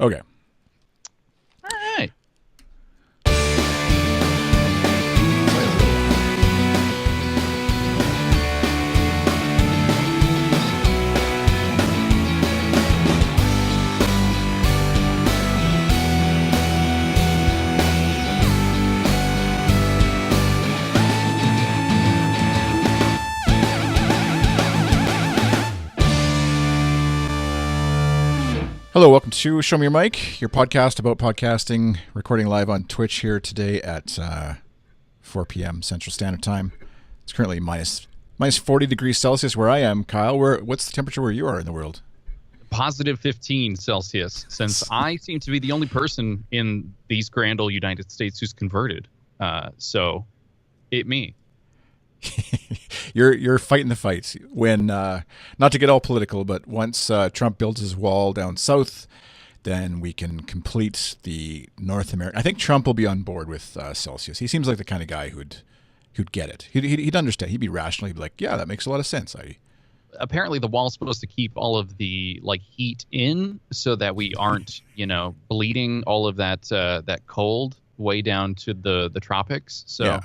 Okay. All right. Hello, welcome to Show Me Your Mic, your podcast about podcasting, recording live on Twitch here today at 4 p.m. Central Standard Time. It's currently minus 40 degrees Celsius where I am. Kyle, what's the temperature where you are in the world? Positive 15 Celsius, since I seem to be the only person in these grand old United States who's converted. So, me. You're fighting the fight when not to get all political, but once Trump builds his wall down south, then we can complete the North America. I think Trump will be on board with Celsius. He seems like the kind of guy who'd get it. He'd understand. He'd be rational. He'd be like, yeah, that makes a lot of sense. Apparently, the wall's supposed to keep all of the heat in, so that we aren't bleeding all of that cold way down to the tropics. So yeah.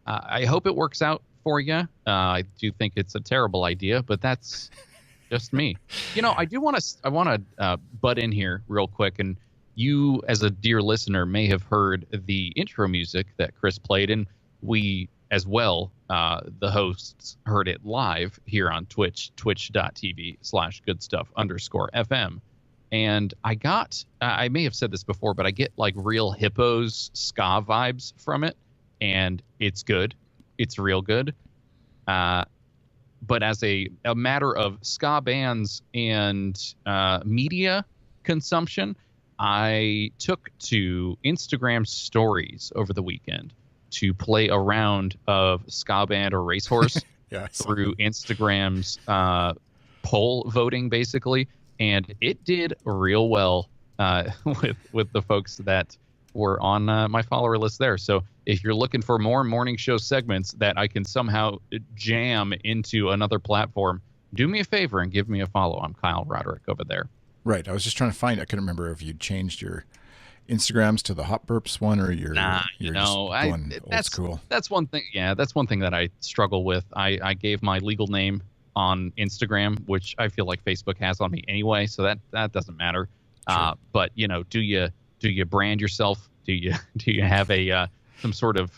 I hope it works out for you. I do think it's a terrible idea, but that's just me. I want to butt in here real quick, and you, as a dear listener, may have heard the intro music that Chris played, and we as well, the hosts, heard it live here on Twitch, twitch.tv/goodstuff_FM. And I may have said this before, but I get real hippos ska vibes from it, and it's good. It's real good. But as a matter of ska bands and media consumption, I took to Instagram stories over the weekend to play a round of ska band or racehorse through Instagram's poll voting, basically. And it did real well with the folks that were on my follower list there. So if you're looking for more morning show segments that I can somehow jam into another platform, do me a favor and give me a follow. I'm Kyle Roderick over there. Right. I was just trying to find. I couldn't remember if you'd changed your Instagrams to the Hot Burps one, or you're just going old school. That's one thing. Yeah, that's one thing that I struggle with. I gave my legal name on Instagram, which I feel like Facebook has on me anyway, so that doesn't matter. Sure. But do you brand yourself? Do you have a some sort of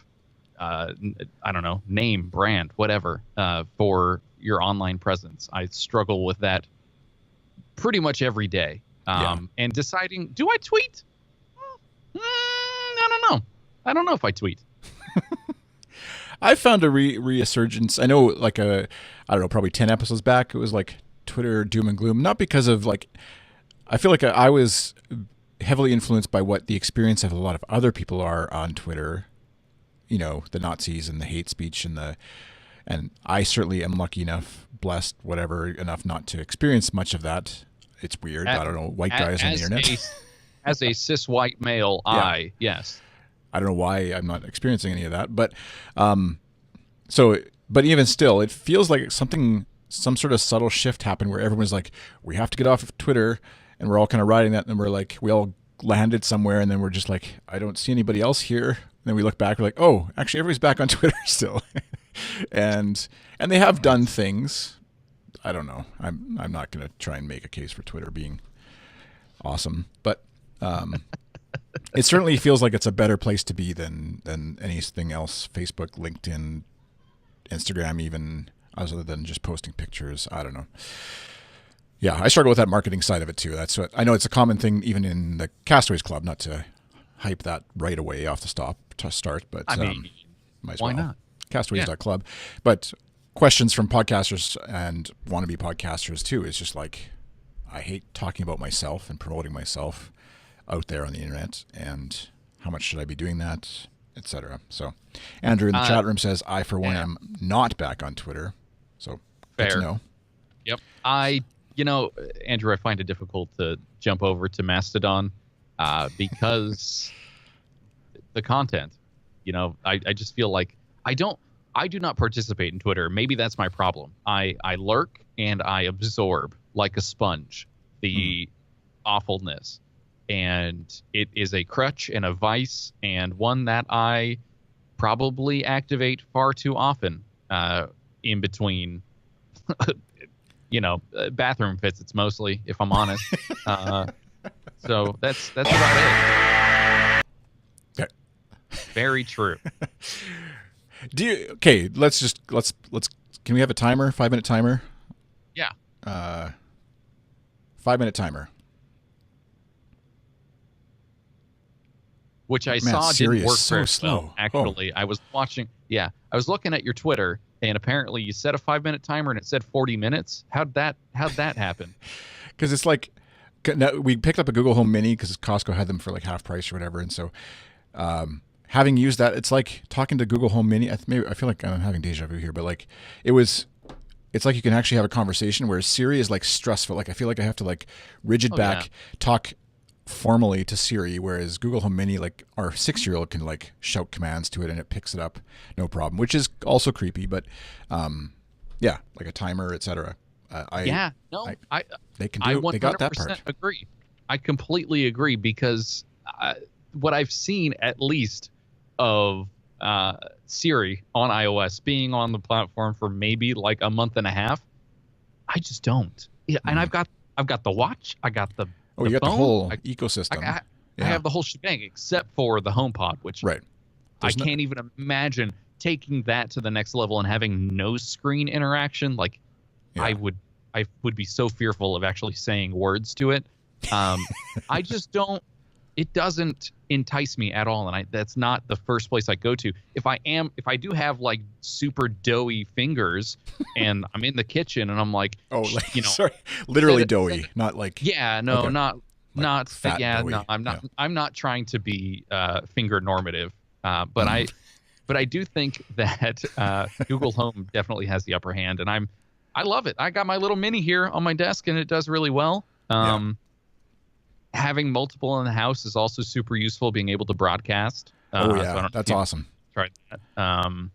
I don't know, name, brand, whatever, for your online presence? I struggle with that pretty much every day. And deciding, do I tweet? I don't know if I tweet. I found a resurgence. I know, I don't know, probably 10 episodes back, it was Twitter doom and gloom. Not because of I feel like I was heavily influenced by what the experience of a lot of other people are on Twitter. The Nazis and the hate speech and I certainly am lucky enough, blessed, whatever, enough not to experience much of that. It's weird. I don't know, white guys on the internet. As a cis white male, yes. I don't know why I'm not experiencing any of that, but but even still, it feels like some sort of subtle shift happened where everyone's like, we have to get off of Twitter, and we're all kind of riding that, and we all landed somewhere, and then we're just like, I don't see anybody else here. And then we look back, we're like, oh, actually everybody's back on Twitter still, and they have done things. I don't know. I'm not going to try and make a case for Twitter being awesome, but it certainly feels like it's a better place to be than anything else. Facebook, LinkedIn, Instagram, even, other than just posting pictures. I don't know. Yeah, I struggle with that marketing side of it too. That's what I know. It's a common thing even in the Castaways Club. Not to hype that right away off the start, but I mean, might as why well. not? Castaways.club. But questions from podcasters and wannabe podcasters too is just I hate talking about myself and promoting myself out there on the internet, and how much should I be doing that, etc. So Andrew in the chat room says, I for one am not back on Twitter. So fair. Good to know. Yep. Andrew, I find it difficult to jump over to Mastodon because the content, I just feel like I do not participate in Twitter. Maybe that's my problem. I lurk and I absorb like a sponge the awfulness. and it is a crutch and a vice, and one that I probably activate far too often in between, bathroom visits mostly, if I'm honest. So that's about it. Very true. Let's can we have a timer? 5-minute timer? Yeah. 5-minute timer. Which I saw Siri didn't work so very slow. well, actually. I was looking at your Twitter, and apparently you set a 5-minute timer and it said 40 minutes. How'd that happen? Because it's like, we picked up a Google Home Mini because Costco had them for like half price or whatever, and so having used that, it's like talking to Google Home Mini. I feel like I'm having deja vu here, but like it's like you can actually have a conversation, whereas Siri is like stressful. Like I feel like I have to like rigid back, talk formally to Siri, whereas Google Home Mini, like our 6-year-old can like shout commands to it and it picks it up, no problem, which is also creepy, but like a timer, etc. They can do it. They got that part. Agree. I completely agree, because what I've seen, at least, of Siri on iOS being on the platform for maybe like a month and a half, I just don't. Yeah, and I've got the watch, I got the you got phone, the whole ecosystem. I have the whole shebang, except for the HomePod, which I can't even imagine taking that to the next level and having no screen interaction. Like, I would be so fearful of actually saying words to it. I just don't. It doesn't entice me at all, and that's not the first place I go to. If I do have like super doughy fingers, and I'm in the kitchen and I'm like, sorry, literally doughy, not like not fat doughy. No, I'm not. Yeah. I'm not trying to be finger normative, but I do think that Google Home definitely has the upper hand, and I love it. I got my little Mini here on my desk, and it does really well. Having multiple in the house is also super useful, being able to broadcast. So that's awesome. Try that.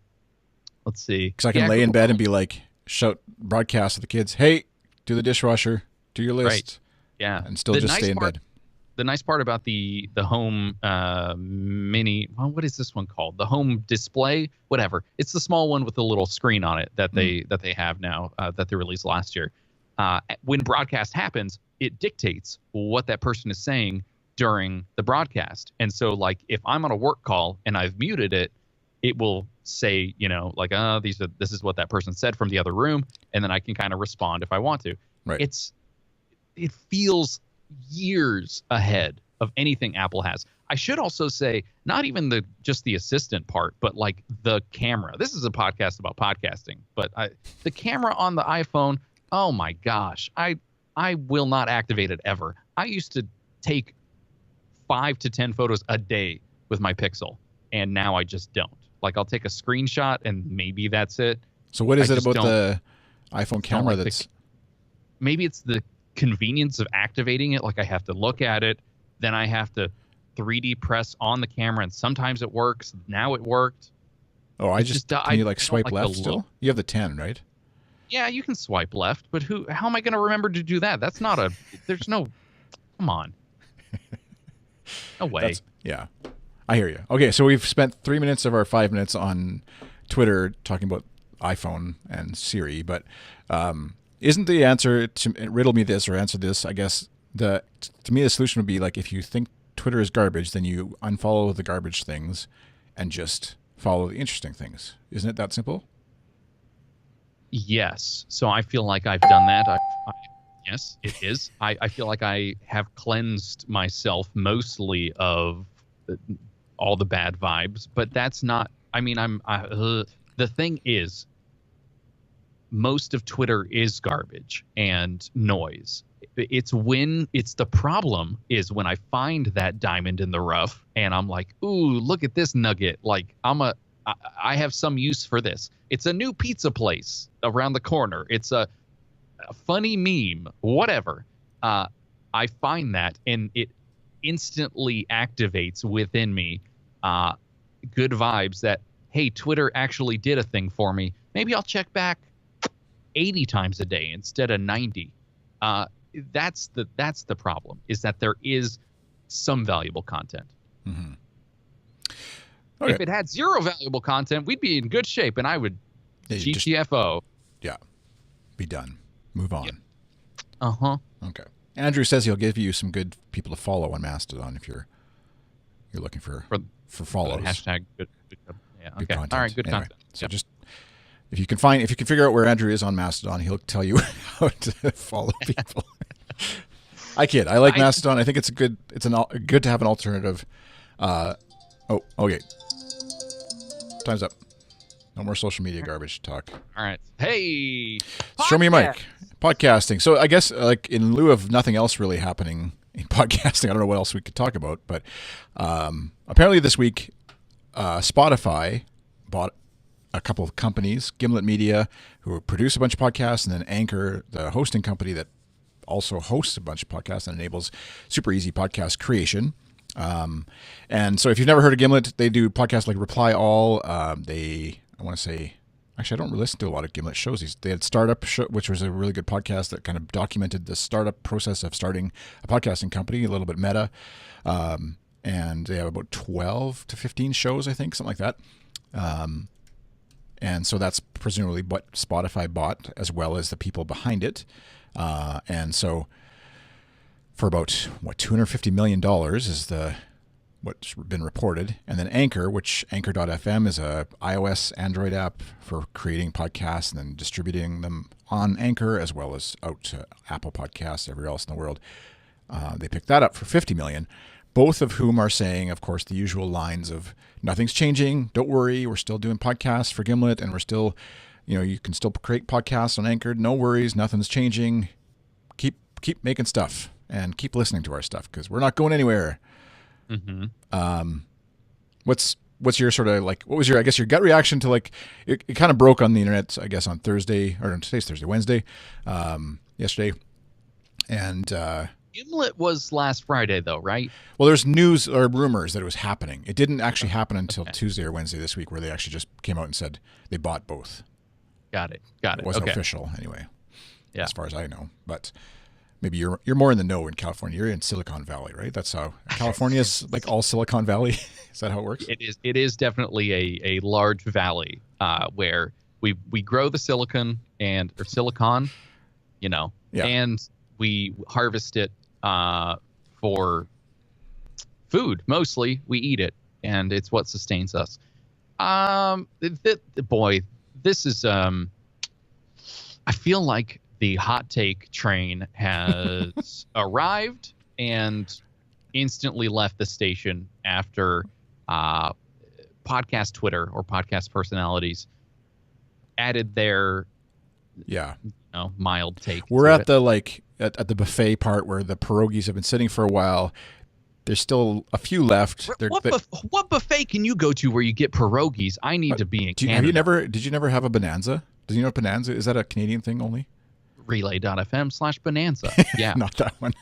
Let's see. Because I can lay in bed and be like, broadcast to the kids, hey, do the dishwasher, do your list. Right. Yeah. And still stay in bed. The nice part about the Home Mini, what is this one called? The Home Display, whatever. It's the small one with the little screen on it that they have now, that they released last year. When broadcast happens, it dictates what that person is saying during the broadcast. And so, like, if I'm on a work call and I've muted it, it will say, this is what that person said from the other room, and then I can kind of respond if I want to. Right. It feels years ahead of anything Apple has. I should also say, not even just the assistant part, but like the camera. This is a podcast about podcasting, but the camera on the iPhone, oh my gosh, I will not activate it ever. I used to take 5 to 10 photos a day with my Pixel, and now I just don't. Like, I'll take a screenshot and maybe that's it. So what is it about the iPhone camera maybe it's the convenience of activating it. Like, I have to look at it, then I have to 3D press on the camera, and sometimes it works. Now it worked. Oh, can you swipe left still? You have the 10, right? Yeah, you can swipe left, but how am I going to remember to do that? That's not come on. No way. I hear you. Okay, so we've spent 3 minutes of our 5 minutes on Twitter talking about iPhone and Siri, but isn't the answer to riddle me this or answer this? I guess to me the solution would be like, if you think Twitter is garbage, then you unfollow the garbage things and just follow the interesting things. Isn't it that simple? Yes. So I feel like I've done that. Yes, it is. I feel like I have cleansed myself mostly of all the bad vibes, but that's not. I mean, the thing is, most of Twitter is garbage and noise. It's the problem is when I find that diamond in the rough and I'm like, ooh, look at this nugget. Like, I have some use for this. It's a new pizza place around the corner. It's a funny meme, whatever. I find that, and it instantly activates within me good vibes that, hey, Twitter actually did a thing for me. Maybe I'll check back 80 times a day instead of 90. That's the problem, is that there is some valuable content. Mm-hmm. Okay. If it had zero valuable content, we'd be in good shape, and I would GTFO. Be done. Move on. Yep. Uh-huh. Okay. Andrew says he'll give you some good people to follow on Mastodon if you're looking for follows. Hashtag good. Yeah. Good Okay. content. All right. Good Anyway, content. So just if you can figure out where Andrew is on Mastodon, he'll tell you how to follow people. I kid. I like Mastodon. I think it's good to have an alternative. Okay. Time's up. No more social media garbage talk. All right. Hey. Show me your mic. Podcasting. So I guess like in lieu of nothing else really happening in podcasting, I don't know what else we could talk about, but apparently this week Spotify bought a couple of companies, Gimlet Media, who produce a bunch of podcasts, and then Anchor, the hosting company that also hosts a bunch of podcasts and enables super easy podcast creation. And so if you've never heard of Gimlet, they do podcasts like Reply All. I want to say, actually, I don't listen to a lot of Gimlet shows. They had Startup, which was a really good podcast that kind of documented the startup process of starting a podcasting company, a little bit meta. And they have about 12 to 15 shows, I think, something like that. And so that's presumably what Spotify bought, as well as the people behind it. And so for about, $250 million is what's been reported. And then Anchor, which Anchor.fm is a iOS, Android app for creating podcasts and then distributing them on Anchor, as well as out to Apple Podcasts, everywhere else in the world. They picked that up for $50 million. Both of whom are saying, of course, the usual lines of nothing's changing. Don't worry. We're still doing podcasts for Gimlet, and we're still, you can still create podcasts on Anchor. No worries. Nothing's changing. Keep making stuff and keep listening to our stuff because we're not going anywhere. Mm-hmm. What's your sort of like, what was your gut reaction to like, it kind of broke on the internet, I guess on Thursday, or today's Thursday, Wednesday, yesterday. And, Gimlet was last Friday, though, right? Well, there's news or rumors that it was happening. It didn't actually happen until Tuesday or Wednesday this week, where they actually just came out and said they bought both. Got it. It wasn't official anyway, as far as I know. But maybe you're more in the know in California. You're in Silicon Valley, right? That's how California is like all Silicon Valley. Is that how it works? It is definitely a large valley where we grow the silicon or silicon, and we harvest it for food. Mostly we eat it, and it's what sustains us. This is I feel like the hot take train has arrived and instantly left the station after podcast Twitter or podcast personalities added their mild take. We're at at the buffet part where the pierogies have been sitting for a while. There's still a few left. What buffet can you go to where you get pierogies? I need to be in Canada. Did you never have a Bonanza? Do you know what Bonanza is? That a Canadian thing only? Relay.fm/Bonanza. Yeah. Not that one.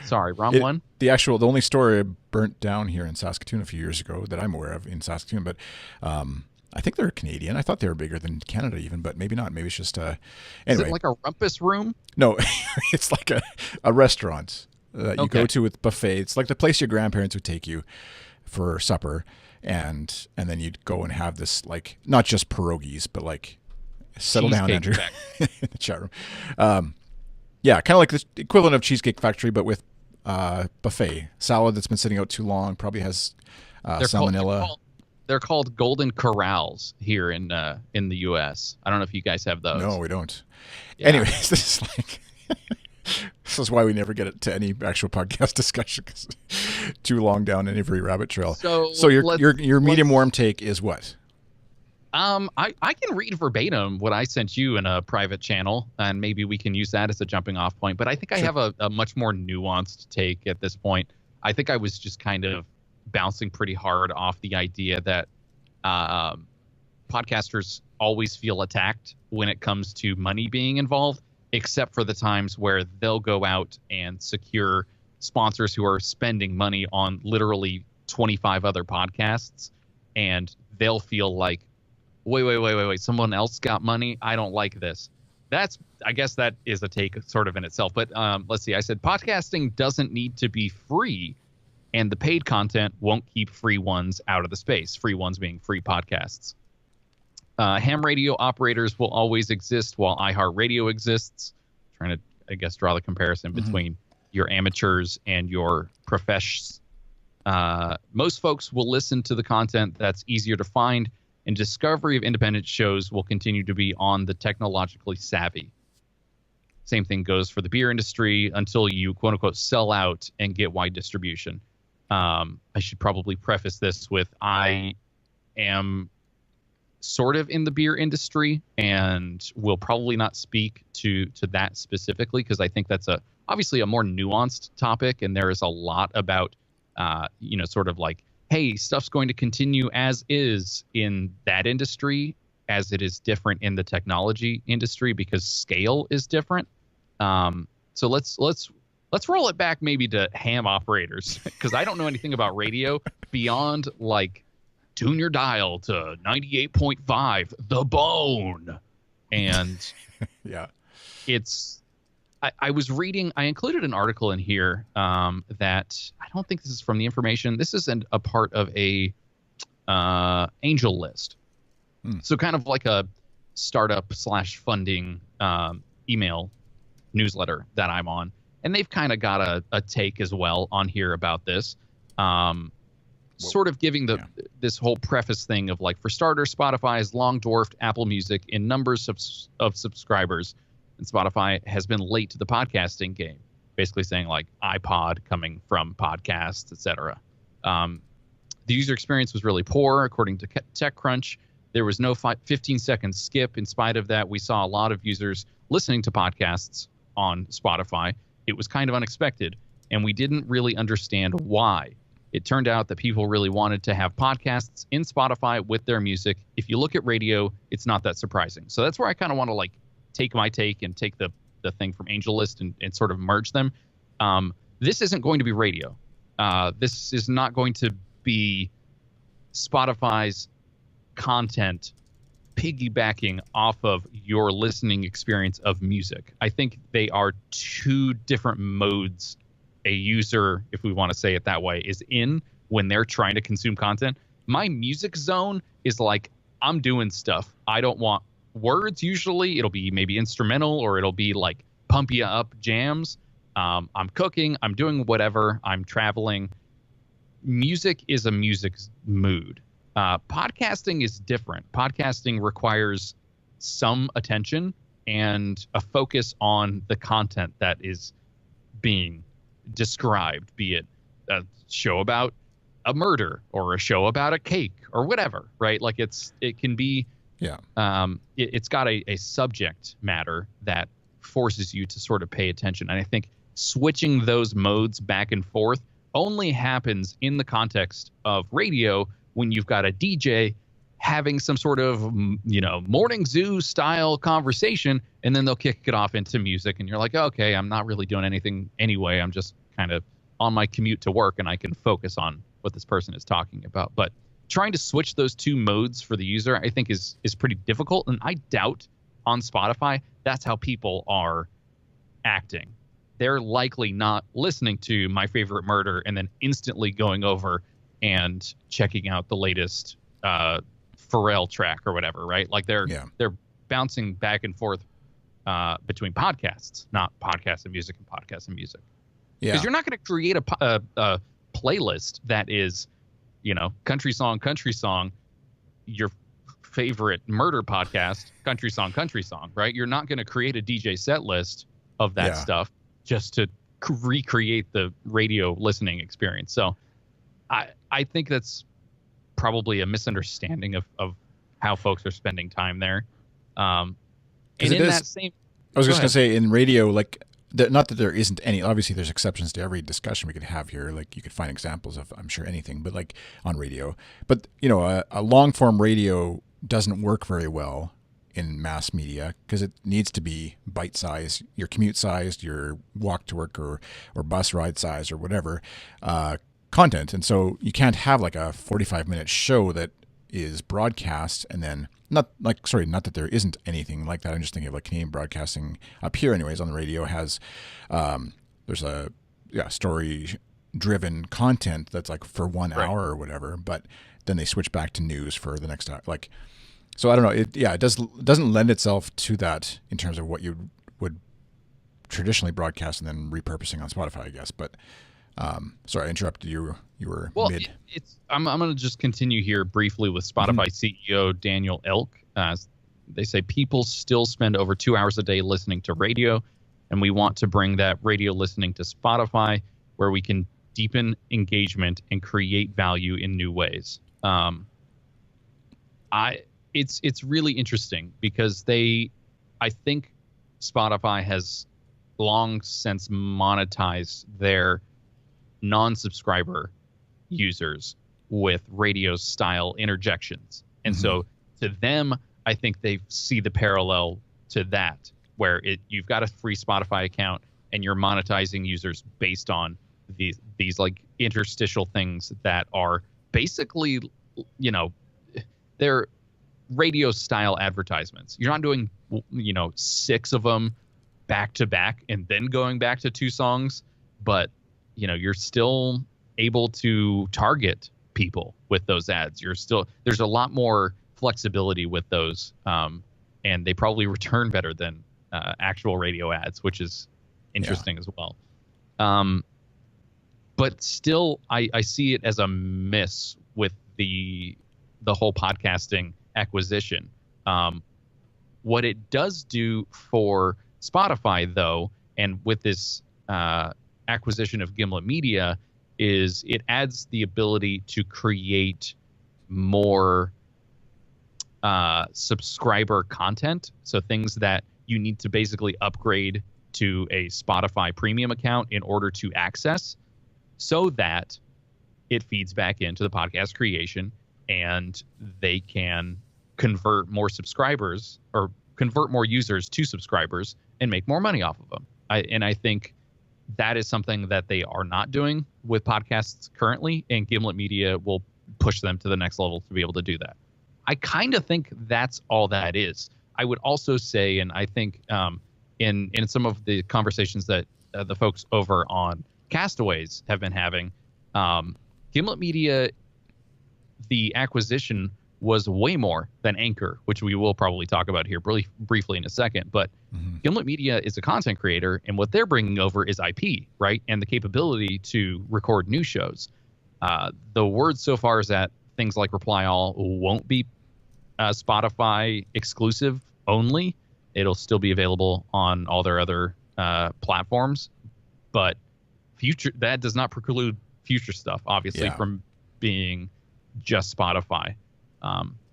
Sorry, wrong one. The only store burnt down here in Saskatoon a few years ago that I'm aware of in Saskatoon, but I think they're Canadian. I thought they were bigger than Canada even, but maybe not. Maybe it's just anyway. Is it like a rumpus room? No, it's like a restaurant that you go to with buffet. It's like the place your grandparents would take you for supper, and then you'd go and have this, like, not just pierogies, but like, settle down, Andrew, in the chat room. Kind of like the equivalent of Cheesecake Factory, but with buffet salad that's been sitting out too long. Probably has salmonella. They're called Golden Corrals here in the U.S. I don't know if you guys have those. No, we don't. Yeah. Anyways, this is why we never get it to any actual podcast discussion, because too long down every rabbit trail. So your medium warm take is what? I can read verbatim what I sent you in a private channel, and maybe we can use that as a jumping off point. But I think I have a much more nuanced take at this point. I think I was just kind of bouncing pretty hard off the idea that podcasters always feel attacked when it comes to money being involved, except for the times where they'll go out and secure sponsors who are spending money on literally 25 other podcasts, and they'll feel like, wait, someone else got money? I don't like this. I guess that is a take sort of in itself. But let's see. I said podcasting doesn't need to be free and the paid content won't keep free ones out of the space. Free ones being free podcasts. Ham radio operators will always exist while iHeartRadio exists. Trying to, I guess, draw the comparison between your amateurs and your professions. Most folks will listen to the content that's easier to find, and discovery of independent shows will continue to be on the technologically savvy. Same thing goes for the beer industry until you, quote unquote, sell out and get wide distribution. I should probably preface this with I am sort of in the beer industry and will probably not speak to that specifically, because I think that's obviously a more nuanced topic, and there is a lot about sort of like, hey, stuff's going to continue as is in that industry as it is different in the technology industry because scale is different. So let's roll it back maybe to ham operators, because I don't know anything about radio beyond like tune your dial to 98.5 The Bone. And yeah, I was reading, I included an article in here that I don't think this is from the information. This isn't a part of a angel list. So kind of like a startup / funding email newsletter that I'm on. And they've kind of got a take as well on here about this. Sort of giving this whole preface thing of like, for starters, Spotify has long dwarfed Apple Music in numbers of subscribers. And Spotify has been late to the podcasting game, basically saying like iPod coming from podcasts, etc. The user experience was really poor, according to TechCrunch. There was no 15-second skip. In spite of that, we saw a lot of users listening to podcasts on Spotify. It was kind of unexpected, and we didn't really understand why. It turned out that people really wanted to have podcasts in Spotify with their music. If you look at radio, it's not that surprising. So that's where I kind of want to like take my take and take the thing from AngelList and sort of merge them. This isn't going to be radio. This is not going to be Spotify's content piggybacking off of your listening experience of music. I think they are two different modes a user, if we want to say it that way, is in when they're trying to consume content. My music zone is like, I'm doing stuff. I don't want words. Usually it'll be maybe instrumental, or it'll be like pump you up jams. I'm cooking, I'm doing whatever, I'm traveling. Music is a music mood. Podcasting is different. Podcasting requires some attention and a focus on the content that is being described, be it a show about a murder or a show about a cake or whatever, right? Like it can be, it's got a subject matter that forces you to sort of pay attention. And I think switching those modes back and forth only happens in the context of radio when you've got a DJ having some sort of, morning zoo style conversation, and then they'll kick it off into music, and you're like, okay, I'm not really doing anything anyway. I'm just kind of on my commute to work, and I can focus on what this person is talking about. But trying to switch those two modes for the user, I think is pretty difficult, and I doubt on Spotify that's how people are acting. They're likely not listening to My Favorite Murder and then instantly going over and checking out the latest Pharrell track or whatever, right? Like they're bouncing back and forth between podcasts, not podcasts and music and podcasts and music. Because you're not going to create a playlist that is, country song, your favorite murder podcast, country song, right? You're not going to create a DJ set list of that stuff just to recreate the radio listening experience. So I think that's probably a misunderstanding of how folks are spending time there. And I was just going to say, in radio, like, not that there isn't any, obviously there's exceptions to every discussion we could have here. Like, you could find examples of, I'm sure, anything, but like on radio. But, a long form radio doesn't work very well in mass media because it needs to be bite sized, your commute sized, your walk to work or bus ride size or whatever content. And so you can't have like a 45-minute show that is broadcast and then not that there isn't anything like that. I'm just thinking of like Canadian broadcasting up here anyways on the radio has there's a story driven content that's like for 1 hour or whatever, but then they switch back to news for the next hour. Like, so I don't know. It doesn't lend itself to that in terms of what you would traditionally broadcast and then repurposing on Spotify, I guess. But sorry, I interrupted you. You were mid. I'm going to just continue here briefly with Spotify CEO Daniel Elk. They say people still spend over 2 hours a day listening to radio, and we want to bring that radio listening to Spotify, where we can deepen engagement and create value in new ways. It's really interesting because I think Spotify has long since monetized their non-subscriber users with radio style interjections. And so to them, I think they see the parallel to that, where you've got a free Spotify account and you're monetizing users based on these like interstitial things that are basically, they're radio style advertisements. You're not doing, 6 of them back to back and then going back to 2 songs, but you're still able to target people with those ads. There's a lot more flexibility with those, and they probably return better than actual radio ads, which is interesting as well. But still, I see it as a miss with the whole podcasting acquisition. What it does do for Spotify, though, and with this acquisition of Gimlet Media, is it adds the ability to create more subscriber content. So things that you need to basically upgrade to a Spotify premium account in order to access, so that it feeds back into the podcast creation and they can convert more subscribers or convert more users to subscribers and make more money off of them. I think that is something that they are not doing with podcasts currently, and Gimlet Media will push them to the next level to be able to do that. I kind of think that's all that is. I would also say, and I think in some of the conversations that the folks over on Castaways have been having, Gimlet Media, the acquisition was way more than Anchor, which we will probably talk about here briefly in a second. But Gimlet Media is a content creator, and what they're bringing over is IP, right? And the capability to record new shows. The word so far is that things like Reply All won't be Spotify exclusive only. It'll still be available on all their other platforms. But that does not preclude future stuff, obviously, from being just Spotify.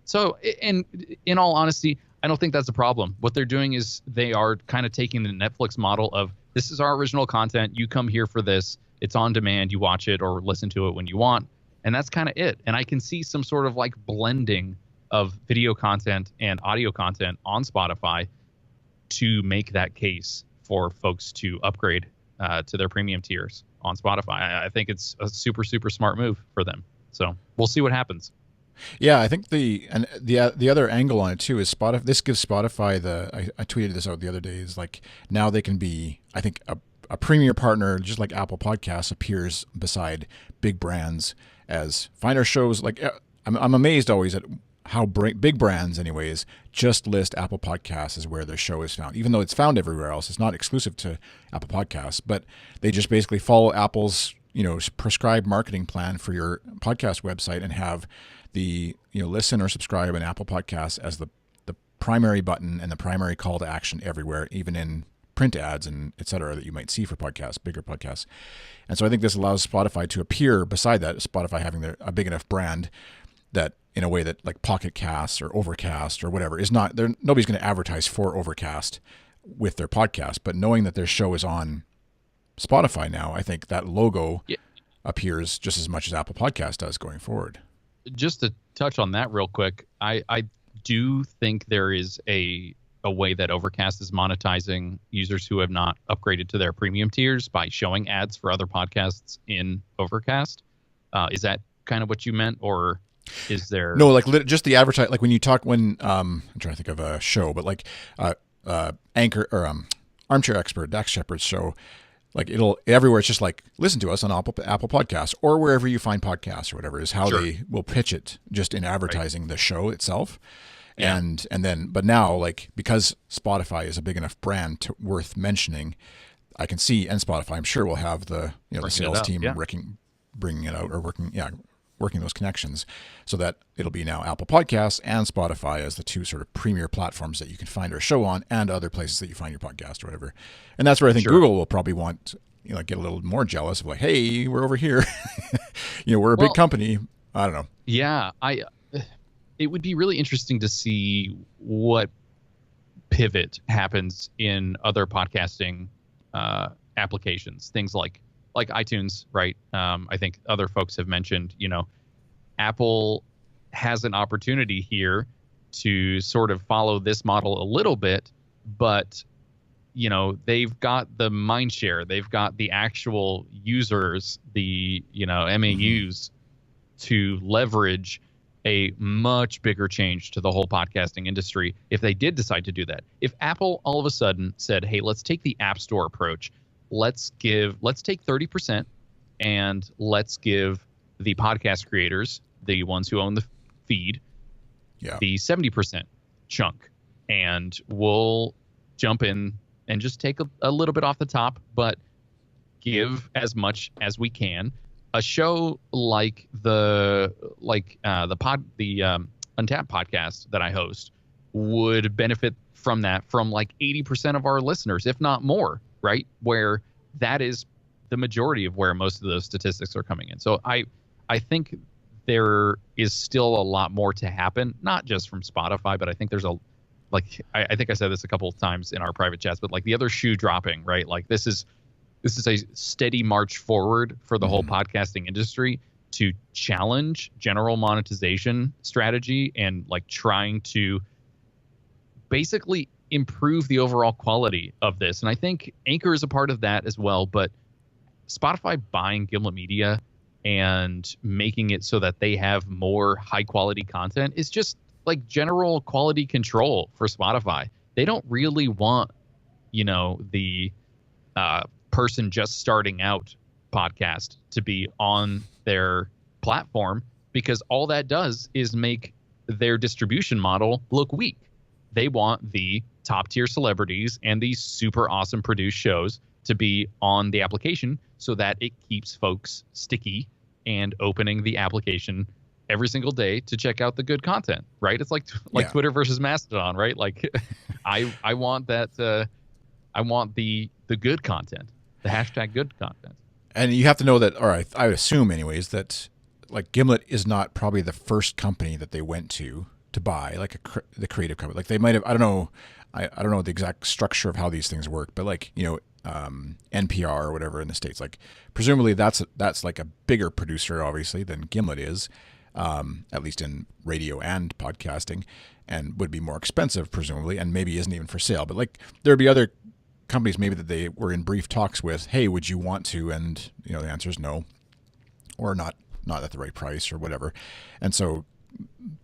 So in all honesty, I don't think that's a problem. What they're doing is they are kind of taking the Netflix model of, this is our original content. You come here for this. It's on demand. You watch it or listen to it when you want. And that's kind of it. And I can see some sort of like blending of video content and audio content on Spotify to make that case for folks to upgrade to their premium tiers on Spotify. I think it's a super, super smart move for them. So we'll see what happens. Yeah, I think the other angle on it too is Spotify. This gives Spotify I tweeted this out the other day, is like now they can be, I think, a premier partner, just like Apple Podcasts appears beside big brands as find our shows. Like I'm amazed always at how big brands, anyways, just list Apple Podcasts as where their show is found, even though it's found everywhere else. It's not exclusive to Apple Podcasts, but they just basically follow Apple's prescribed marketing plan for your podcast website and have the listen or subscribe in Apple Podcasts as the primary button and the primary call to action everywhere, even in print ads and et cetera that you might see for podcasts, bigger podcasts. And so I think this allows Spotify to appear beside that, Spotify having a big enough brand that in a way that like Pocket Casts or Overcast or whatever is not there. Nobody's going to advertise for Overcast with their podcast, but knowing that their show is on Spotify now, I think that logo appears just as much as Apple Podcast does going forward. Just to touch on that real quick, I do think there is a way that Overcast is monetizing users who have not upgraded to their premium tiers by showing ads for other podcasts in Overcast. Is that kind of what you meant, or is there no just the advertise, like when you talk I'm trying to think of a show, but like Anchor or Armchair Expert, Dax Shepard's show, Like it'll everywhere. It's just like listen to us on Apple Podcasts or wherever you find podcasts or whatever is how Sure. they will pitch it just in advertising the show itself. Yeah. And then but now like because Spotify is a big enough brand worth mentioning, I can see and Spotify I'm sure will have the the Bringing it sales up, team yeah. bringing it out or working those connections so that it'll be now Apple Podcasts and Spotify as the two sort of premier platforms that you can find our show on and other places that you find your podcast or whatever. And that's where I think Sure. Google will probably want, get a little more jealous of like, hey, we're over here. We're a big company. I don't know. Yeah. It would be really interesting to see what pivot happens in other podcasting applications, things like iTunes, right? I think other folks have mentioned, Apple has an opportunity here to sort of follow this model a little bit, but they've got the mind share, they've got the actual users, the MAUs to leverage a much bigger change to the whole podcasting industry if they did decide to do that. If Apple all of a sudden said, hey, let's take the App Store approach, let's take 30% and let's give the podcast creators, the ones who own the feed, the 70% chunk, and we'll jump in and just take a little bit off the top, but give as much as we can. A show like the Untapped podcast that I host would benefit from that, from like 80% of our listeners, if not more, right? Where that is the majority of where most of those statistics are coming in. So I think there is still a lot more to happen, not just from Spotify, but I think there's I think I said this a couple of times in our private chats, but like the other shoe dropping, right? Like this is a steady march forward for the whole podcasting industry to challenge general monetization strategy and like trying to basically improve the overall quality of this. And I think Anchor is a part of that as well, but Spotify buying Gimlet Media and making it so that they have more high quality content is just like general quality control for Spotify. They don't really want, the person just starting out podcast to be on their platform, because all that does is make their distribution model look weak. They want the top tier celebrities and these super awesome produced shows to be on the application so that it keeps folks sticky and opening the application every single day to check out the good content, right? It's like Twitter versus Mastodon, right? Like I want that I want the good content, the hashtag good content. And you have to know that, or I would assume anyways, that like Gimlet is not probably the first company that they went to buy, like the creative company. Like they might have, I don't know the exact structure of how these things work, but like, NPR or whatever in the States, like presumably that's like a bigger producer obviously than Gimlet is, at least in radio and podcasting, and would be more expensive presumably, and maybe isn't even for sale. But like there'd be other companies maybe that they were in brief talks with, hey, would you want to? And the answer is no, or not at the right price or whatever. And so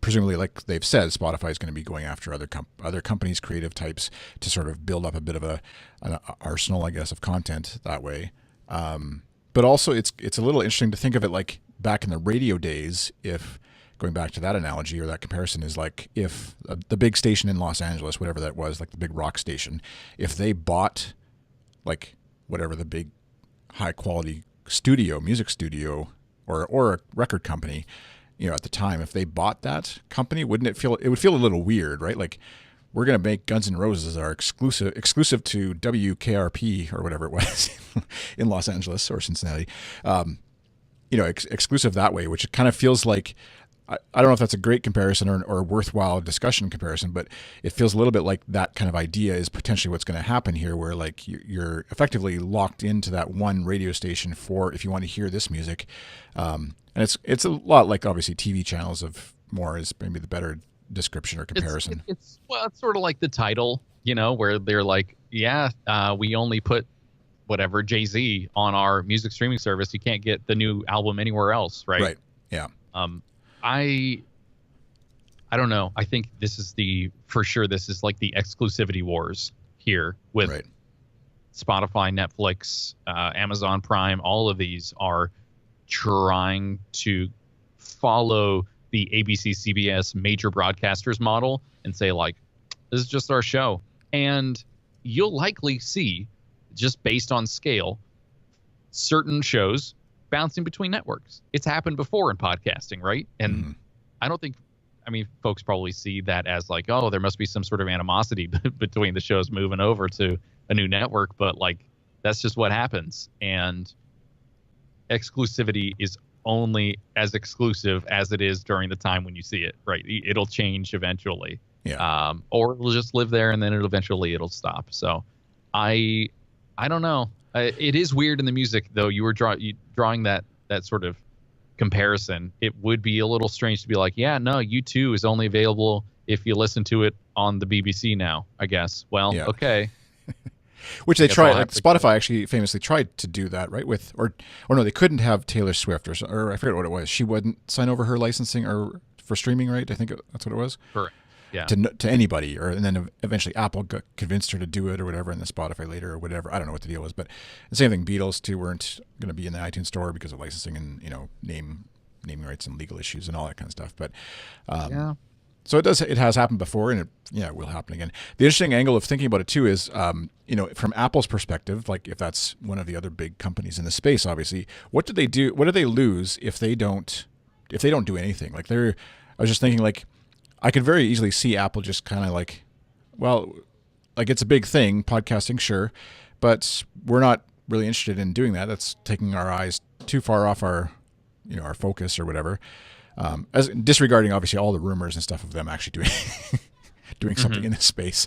presumably, like they've said, Spotify is going to be going after other companies, creative types, to sort of build up a bit of an arsenal, I guess, of content that way. But also it's a little interesting to think of it like back in the radio days, if going back to that analogy or that comparison, is like if the big station in Los Angeles, whatever that was, like the big rock station, if they bought like whatever the big high quality music studio or a record company, at the time, if they bought that company, it would feel a little weird, right? Like we're going to make Guns N' Roses our exclusive to WKRP or whatever it was in Los Angeles or Cincinnati, exclusive that way, which it kind of feels like, I don't know if that's a great comparison or a worthwhile discussion comparison, but it feels a little bit like that kind of idea is potentially what's going to happen here, where like you're effectively locked into that one radio station for if you want to hear this music. And it's a lot like obviously TV channels of more is maybe the better description or comparison. It's sort of like the Tidal, where they're like, we only put whatever Jay-Z on our music streaming service. You can't get the new album anywhere else, right? Right. Yeah. I don't know. I think this is like the exclusivity wars here with Spotify, Netflix, Amazon Prime, all of these are trying to follow the ABC, CBS major broadcasters model and say, like, this is just our show. And you'll likely see, just based on scale, certain shows bouncing between networks. It's happened before in podcasting, right? And I don't think, I mean, folks probably see that as like, oh, there must be some sort of animosity between the shows moving over to a new network, but like, that's just what happens. And exclusivity is only as exclusive as it is during the time when you see it, right? It'll change eventually. Yeah. Or it'll just live there and then it'll stop. So I don't know. It is weird in the music, though. You were drawing that sort of comparison. It would be a little strange to be like, yeah, no, U2 is only available if you listen to it on the BBC now, I guess. Well, yeah. Okay. Which they tried. Like Spotify actually famously tried to do that, right? With or no, they couldn't have Taylor Swift or I forget what it was. She wouldn't sign over her licensing or for streaming, right? I think that's what it was. Correct. Yeah. To anybody, and then eventually Apple convinced her to do it or whatever, and then Spotify later or whatever. I don't know what the deal was, but the same thing. Beatles too weren't going to be in the iTunes store because of licensing and naming rights and legal issues and all that kind of stuff. But yeah. So it has happened before, and it will happen again. The interesting angle of thinking about it too is, from Apple's perspective, like if that's one of the other big companies in the space, obviously, what do they do? What do they lose if they don't do anything? Like I was just thinking, like, I could very easily see Apple just kind of like, well, like it's a big thing, podcasting, sure, but we're not really interested in doing that. That's taking our eyes too far off our focus or whatever. As disregarding obviously all the rumors and stuff of them actually doing something in this space,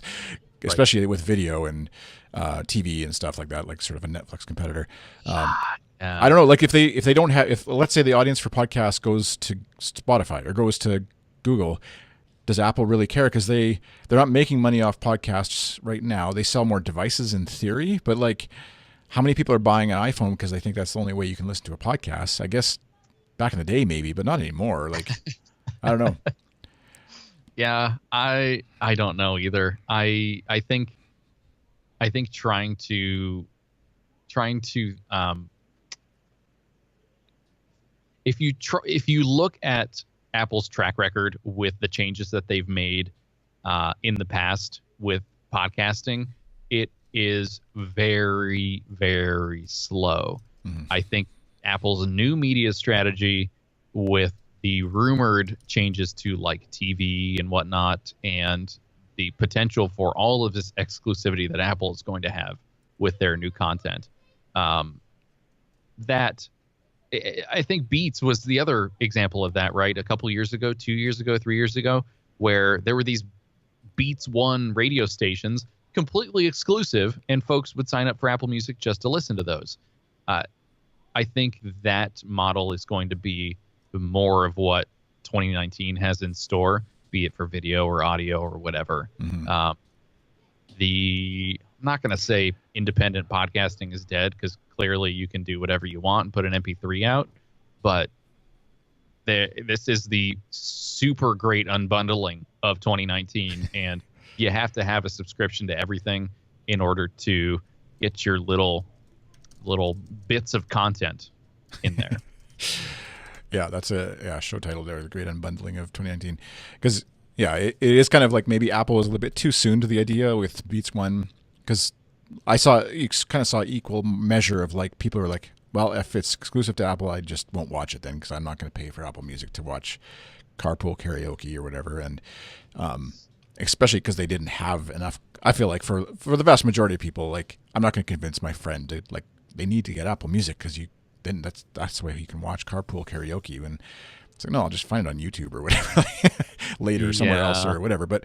especially with video and TV and stuff like that, like sort of a Netflix competitor. I don't know, like if they don't have, if let's say the audience for podcasts goes to Spotify or goes to Google, does Apple really care? Because they're not making money off podcasts right now. They sell more devices in theory, but like, how many people are buying an iPhone because they think that's the only way you can listen to a podcast? I guess back in the day maybe, but not anymore. Like, I don't know. Yeah, I don't know either. I think trying to if you look at Apple's track record with the changes that they've made in the past with podcasting, it is very, very slow. Mm-hmm. I think Apple's new media strategy with the rumored changes to like TV and whatnot, and the potential for all of this exclusivity that Apple is going to have with their new content, that I think Beats was the other example of that, right? A couple years ago, 2 years ago, 3 years ago, where there were these Beats One radio stations completely exclusive, and folks would sign up for Apple Music just to listen to those. I think that model is going to be more of what 2019 has in store, be it for video or audio or whatever. Mm-hmm. I'm not going to say independent podcasting is dead, because clearly you can do whatever you want and put an MP3 out, but this is the super great unbundling of 2019, and you have to have a subscription to everything in order to get your little bits of content in there. Yeah, that's a show title there, the great unbundling of 2019. Because it is kind of like maybe Apple was a little bit too soon to the idea with Beats One, because you kind of saw equal measure of like people are like, well, if it's exclusive to Apple, I just won't watch it then, because I'm not going to pay for Apple Music to watch carpool karaoke or whatever. And especially because they didn't have enough. I feel like for the vast majority of people, like, I'm not going to convince my friend to, like, they need to get Apple Music because then that's the way you can watch carpool karaoke. And it's like, no, I'll just find it on YouTube or whatever later somewhere else or whatever. But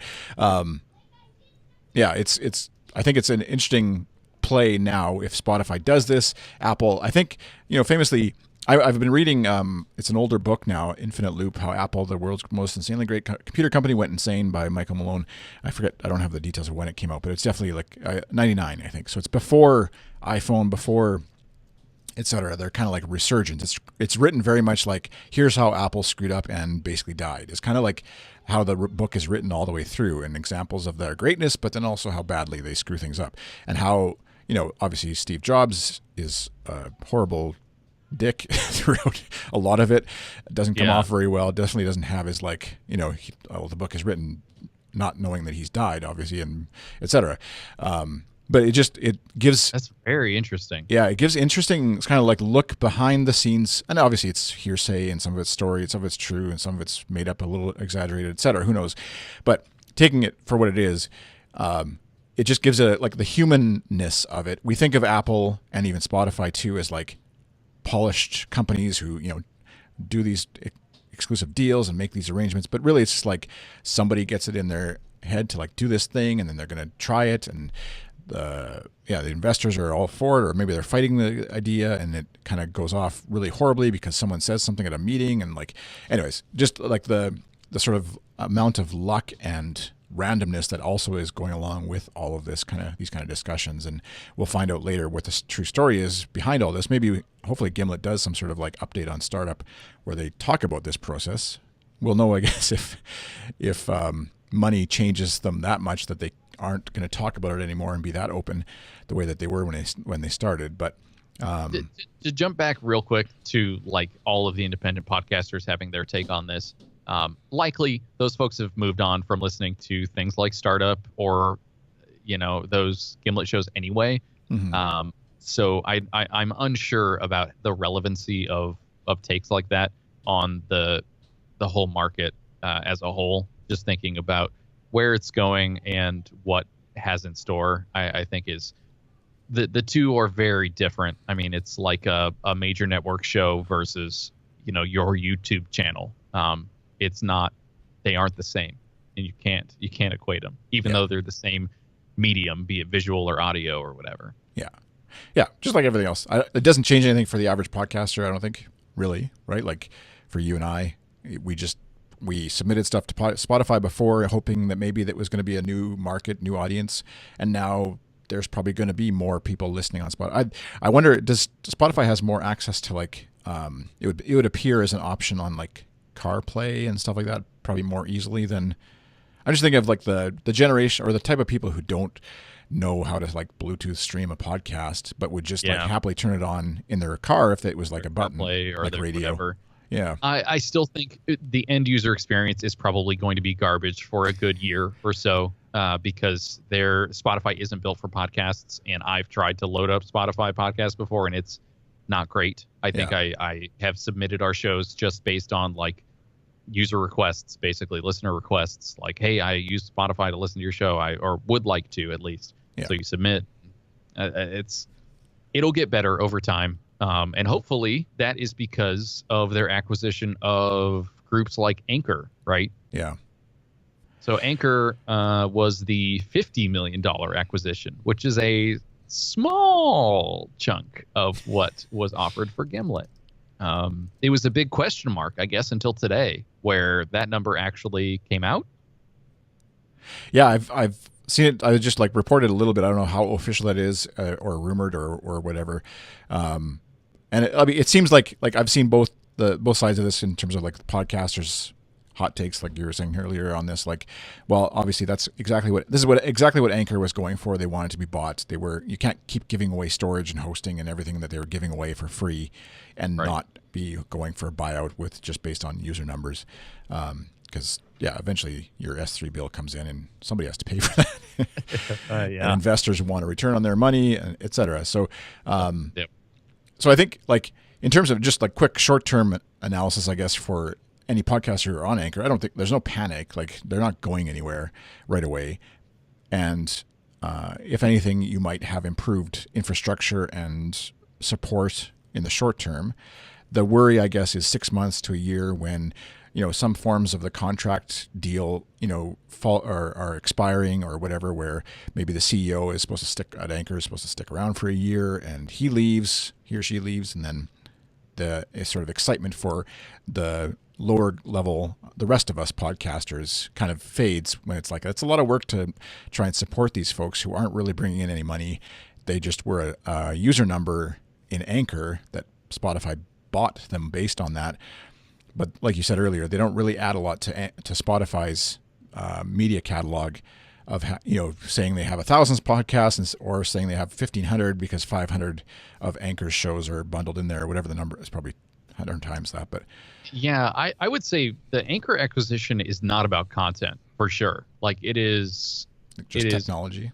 it's I think it's an interesting play now if Spotify does this. Apple, I think, famously, I've been reading, it's an older book now, Infinite Loop, how Apple, the world's most insanely great computer company, went insane, by Michael Malone. I forget, I don't have the details of when it came out, but it's definitely like 99, I think. So it's before iPhone, before et cetera. They're kind of like resurgence. It's written very much like, here's how Apple screwed up and basically died. It's kind of like how the book is written all the way through, and examples of their greatness, but then also how badly they screw things up, and how obviously Steve Jobs is a horrible dick throughout a lot of it. Doesn't come off very well. Definitely doesn't have his the book is written not knowing that he's died, obviously, and etc. But it gives That's very interesting. Yeah, it gives interesting. It's kind of like look behind the scenes, and obviously it's hearsay, and some of it's story, and some of it's true, and some of it's made up, a little exaggerated, etc. Who knows? But taking it for what it is, it just gives the humanness of it. We think of Apple and even Spotify too as like polished companies who do these exclusive deals and make these arrangements, but really it's just like somebody gets it in their head to like do this thing, and then they're going to try it, and the investors are all for it, or maybe they're fighting the idea, and it kind of goes off really horribly because someone says something at a meeting, and anyways, just like the sort of amount of luck and randomness that also is going along with all of these kind of discussions. And we'll find out later what the true story is behind all this. Hopefully Gimlet does some sort of like update on Startup where they talk about this process. We'll know, I guess, if money changes them that much that they aren't going to talk about it anymore and be that open the way that they were when they started. But to jump back real quick to like all of the independent podcasters having their take on this, likely those folks have moved on from listening to things like Startup or those Gimlet shows anyway. Mm-hmm. So I'm unsure about the relevancy of takes like that on the whole market as a whole. Just thinking about where it's going and what has in store, I think is the two are very different. I mean, it's like a major network show versus your YouTube channel. It's not, they aren't the same, and you can't equate them, even though they're the same medium, be it visual or audio or whatever. Yeah, just like everything else. It doesn't change anything for the average podcaster, I don't think, really, right? Like for you and I, we submitted stuff to Spotify before, hoping that maybe that was going to be a new market, new audience, and now there's probably going to be more people listening on Spotify. I wonder, does Spotify has more access to like it would appear as an option on like CarPlay and stuff like that, probably more easily than. I'm just thinking of like the generation or the type of people who don't know how to like Bluetooth stream a podcast, but would just like happily turn it on in their car if it was like a button, CarPlay or like radio. Whatever. Yeah, I still think the end user experience is probably going to be garbage for a good year or so because Spotify isn't built for podcasts, and I've tried to load up Spotify podcasts before, and it's not great. I think I have submitted our shows just based on like user requests, basically listener requests, like, hey, I use Spotify to listen to your show, or would like to at least. So you submit. It'll get better over time. And hopefully that is because of their acquisition of groups like Anchor, right? Yeah. So Anchor was the $50 million acquisition, which is a small chunk of what was offered for Gimlet. It was a big question mark, I guess, until today, where that number actually came out. Yeah, I've seen it. I just like reported a little bit. I don't know how official that is, or rumored, or whatever. And it seems like I've seen both sides of this in terms of like the podcasters' hot takes, like you were saying earlier on this. Like, well, obviously that's exactly what Anchor was going for. They wanted to be bought. You can't keep giving away storage and hosting and everything that they were giving away for free, and not be going for a buyout with just based on user numbers. Because eventually your S3 bill comes in and somebody has to pay for that. And investors want a return on their money, and et cetera. So, So I think like in terms of just like quick short-term analysis, I guess for any podcaster on Anchor, I don't think there's no panic. Like they're not going anywhere right away. And if anything, you might have improved infrastructure and support in the short term. The worry, I guess, is 6 months to a year when, some forms of the contract deal, are expiring or whatever, where maybe the CEO is supposed to stick at Anchor, is supposed to stick around for a year, and he or she leaves, and then the sort of excitement for the lower level, the rest of us podcasters kind of fades when it's like, it's a lot of work to try and support these folks who aren't really bringing in any money. They just were a user number in Anchor that Spotify bought them based on that. But like you said earlier, they don't really add a lot to Spotify's media catalog saying they have 1,000 podcasts or saying they have 1,500 because 500 of Anchor's shows are bundled in there, or whatever the number is, probably 100 times that. But yeah, I would say the Anchor acquisition is not about content for sure. Like it is just technology.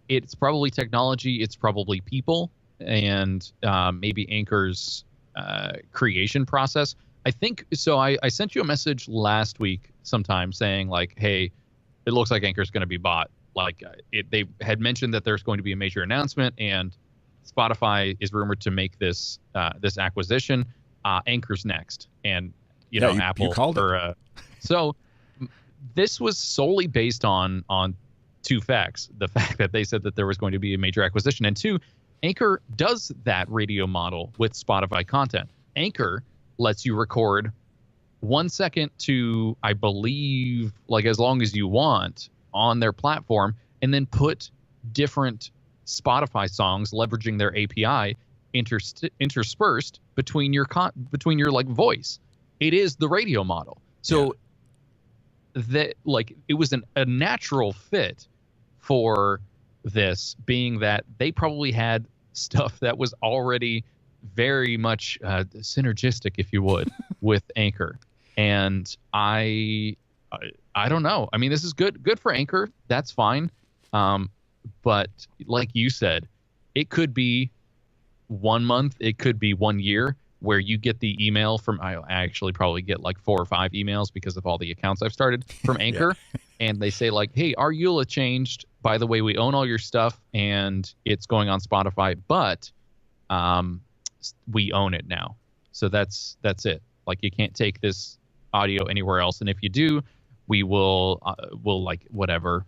It's probably technology. It's probably people, and maybe Anchor's creation process. I think so. I sent you a message last week sometime saying like, hey, it looks like Anchor's going to be bought. Like they had mentioned that there's going to be a major announcement, and Spotify is rumored to make this acquisition. Anchor's next, and Apple. You called it. So this was solely based on two facts: the fact that they said that there was going to be a major acquisition, and two, Anchor does that radio model with Spotify content. Anchor lets you record 1 second to, I believe, like as long as you want on their platform, and then put different Spotify songs leveraging their API interspersed between your like voice. It is the radio model. So that like it was a natural fit for this, being that they probably had stuff that was already very much synergistic, if you would, with Anchor. And I don't know. I mean, this is good for Anchor. That's fine. But like you said, it could be 1 month. It could be 1 year where you get the email from, I actually probably get like 4 or 5 emails because of all the accounts I've started from Anchor. And they say like, hey, our EULA changed. By the way, we own all your stuff and it's going on Spotify, but we own it now. So that's it. Like you can't take this audio anywhere else. And if you do, we will like whatever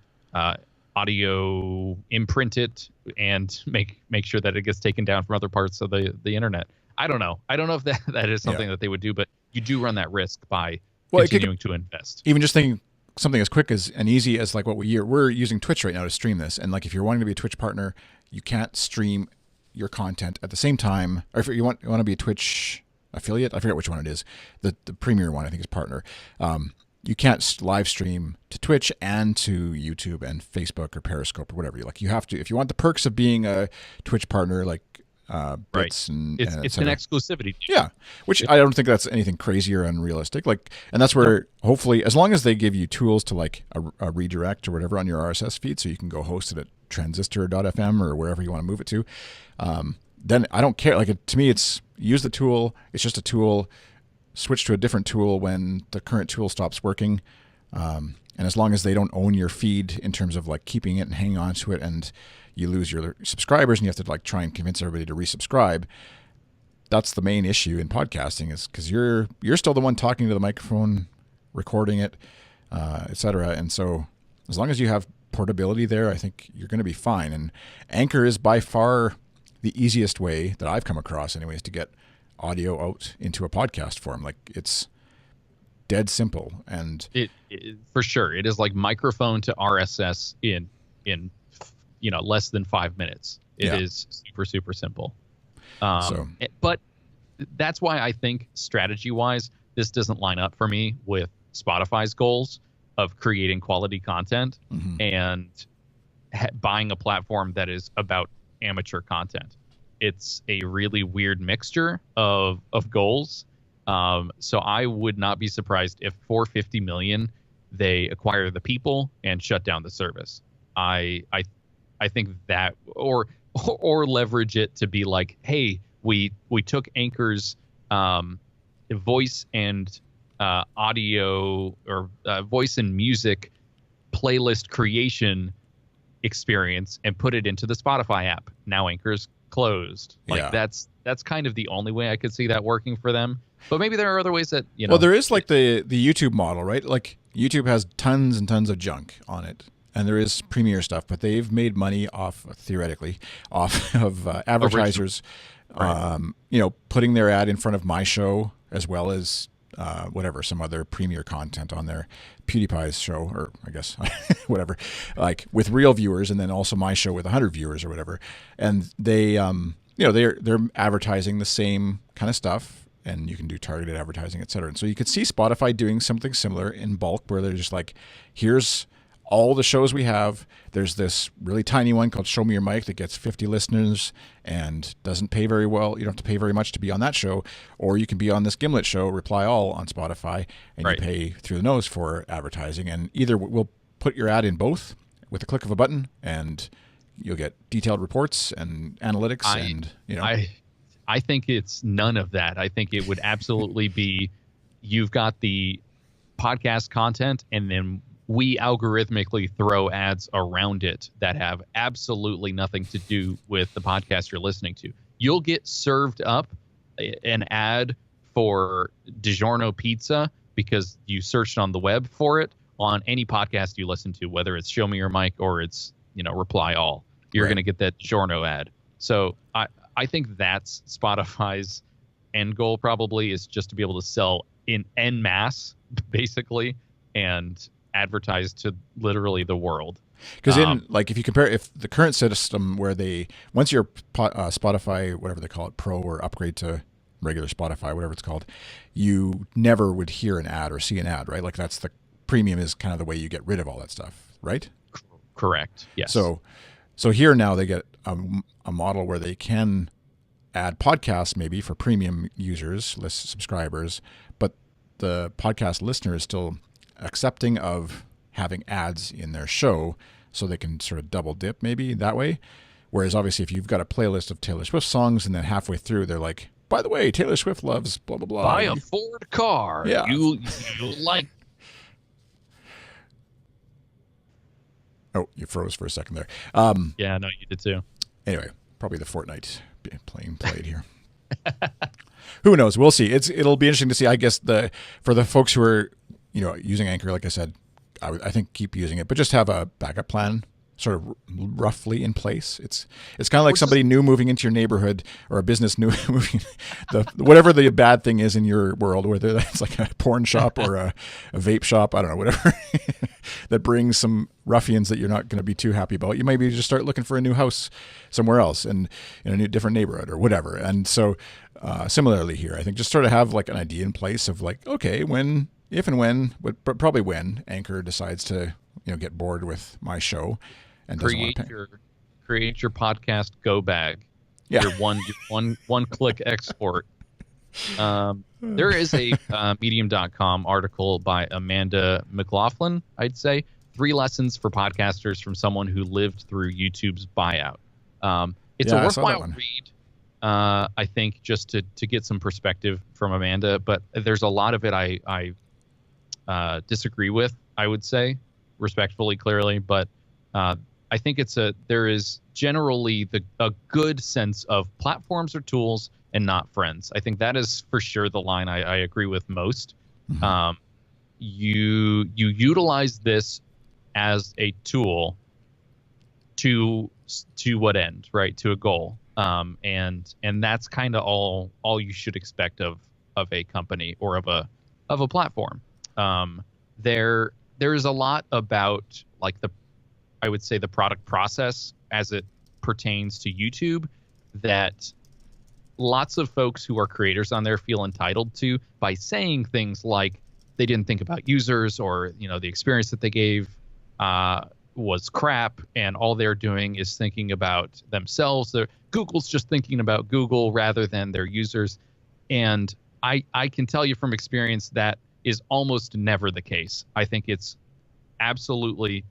audio imprint it and make sure that it gets taken down from other parts of the internet. I don't know if that is something that they would do, but you do run that risk by continuing to invest. Even just thinking something as quick as and easy as like what we're using Twitch right now to stream this. And like if you're wanting to be a Twitch partner, you can't stream your content at the same time. Or if you want to be a Twitch affiliate, I forget which one it is. The premier one I think is partner. You can't live stream to Twitch and to YouTube and Facebook or Periscope or whatever you like. You have to, if you want the perks of being a Twitch partner, like bits and it's an exclusivity. Yeah, which I don't think that's anything crazy or unrealistic. Like, and that's where hopefully, as long as they give you tools to like a redirect or whatever on your RSS feed, so you can go host it at transistor.fm or wherever you want to move it to, then I don't care. Like to me, it's use the tool. It's just a tool. Switch to a different tool when the current tool stops working. And as long as they don't own your feed in terms of like keeping it and hanging on to it, and you lose your subscribers and you have to like try and convince everybody to resubscribe. That's the main issue in podcasting, is because you're still the one talking to the microphone, recording it, etc. And so as long as you have portability there, I think you're going to be fine. And Anchor is by far the easiest way that I've come across anyways to get audio out into a podcast form. Like it's dead simple, and it for sure it is like microphone to RSS in less than 5 minutes. It is super, super simple. But that's why I think strategy wise, this doesn't line up for me with Spotify's goals of creating quality content and buying a platform that is about amateur content. It's a really weird mixture of goals. So I would not be surprised if for $50 million they acquire the people and shut down the service. I think that or leverage it to be like, hey, we took Anchor's voice and audio or voice and music playlist creation experience and put it into the Spotify app. Now Anchor's closed. Like that's kind of the only way I could see that working for them. But maybe there are other ways that Well, there is like the YouTube model, right? Like YouTube has tons and tons of junk on it. And there is premier stuff, but they've made money theoretically off of advertisers, putting their ad in front of my show as well as some other premier content on their PewDiePie's show, or I guess whatever, like with real viewers, and then also my show with 100 viewers or whatever. And they, they're advertising the same kind of stuff, and you can do targeted advertising, et cetera. And so you could see Spotify doing something similar in bulk, where they're just like, here's all the shows we have. There's this really tiny one called Show Me Your Mic that gets 50 listeners and doesn't pay very well. You don't have to pay very much to be on that show. Or you can be on this Gimlet show, Reply All, on Spotify, and Right. you pay through the nose for advertising. And either we'll put your ad in both with a click of a button, and you'll get detailed reports and analytics. I think it's none of that. I think it would absolutely be, you've got the podcast content, and then we algorithmically throw ads around it that have absolutely nothing to do with the podcast you're listening to. You'll get served up an ad for DiGiorno pizza because you searched on the web for it on any podcast you listen to, whether it's Show Me Your Mic or it's, Reply All. You're Right. going to get that DiGiorno ad. So I think that's Spotify's end goal, probably, is just to be able to sell in en masse, basically, and advertise to literally the world. Because if you compare, if the current system where once you're Spotify, whatever they call it, Pro, or upgrade to regular Spotify, whatever it's called, you never would hear an ad or see an ad, right? Like that's the premium is kind of the way you get rid of all that stuff, right? Correct. Yes. So here now they get a model where they can add podcasts maybe for premium users, list subscribers, but the podcast listener is still accepting of having ads in their show, so they can sort of double dip maybe that way. Whereas obviously if you've got a playlist of Taylor Swift songs and then halfway through they're like, by the way, Taylor Swift loves blah, blah, blah. Buy a Ford car. Yeah. You like. Oh, you froze for a second there. Yeah, no, you did too. Anyway, probably the Fortnite playing played here. Who knows? We'll see. It'll be interesting to see. I guess for the folks who are using Anchor, like I said, I think keep using it, but just have a backup plan sort of roughly in place. It's kind of like somebody new moving into your neighborhood, or a business new moving, whatever the bad thing is in your world, whether that's like a porn shop or a vape shop, I don't know, whatever, that brings some ruffians that you're not going to be too happy about. You maybe just start looking for a new house somewhere else and in a different neighborhood or whatever. And so similarly here, I think just sort of have like an idea in place of like, okay, if and when, but probably when Anchor decides to get bored with my show and doesn't want to pay. Create your podcast go bag. Yeah. Your one click export. There is a medium.com article by Amanda McLaughlin, I'd say, 3 lessons for podcasters from someone who lived through YouTube's buyout. It's a worthwhile read, I think, just to get some perspective from Amanda, but there's a lot of it I disagree with, I would say, respectfully, clearly, but I think there is generally a good sense of platforms or tools and not friends. I think that is for sure the line I agree with most. Mm-hmm. You utilize this as a tool to what end, right? To a goal. And that's kind of all you should expect of a company or of a platform. There is a lot about like I would say the product process as it pertains to YouTube that lots of folks who are creators on there feel entitled to by saying things like they didn't think about users, or the experience that they gave was crap, and all they're doing is thinking about themselves. Google's just thinking about Google rather than their users. And I can tell you from experience that is almost never the case. I think it's absolutely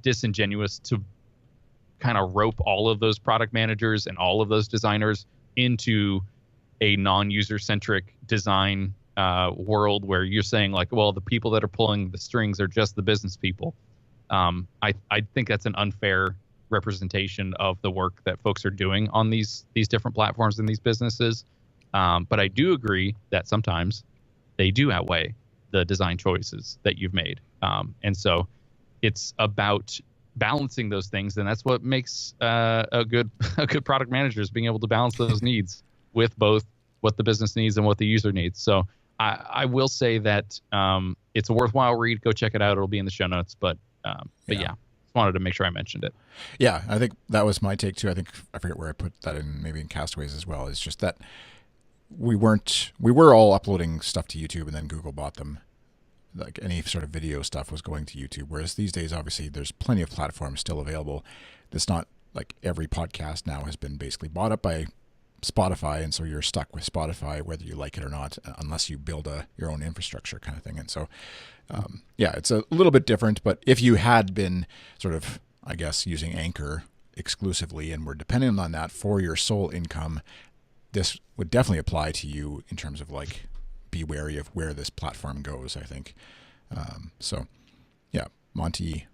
disingenuous to kind of rope all of those product managers and all of those designers into a non-user centric design world where you're saying like, well, the people that are pulling the strings are just the business people. I think that's an unfair representation of the work that folks are doing on these different platforms and these businesses. But I do agree that sometimes they do outweigh the design choices that you've made. And so it's about balancing those things, and that's what makes a good product manager, is being able to balance those needs with both what the business needs and what the user needs. So I will say that it's a worthwhile read. Go check it out. It'll be in the show notes. But yeah, just wanted to make sure I mentioned it. Yeah, I think that was my take too. I forget where I put that in, maybe in Castaways as well. It's just that we were all uploading stuff to YouTube, and then Google bought them. like any sort of video stuff was going to YouTube. Whereas these days, obviously, there's plenty of platforms still available. It's not like every podcast now has been basically bought up by Spotify, and so you're stuck with Spotify whether you like it or not, unless you build your own infrastructure kind of thing. And so, it's a little bit different. But if you had been sort of, I guess, using Anchor exclusively and were dependent on that for your sole income, this would definitely apply to you in terms of like, be wary of where this platform goes, I think. Monty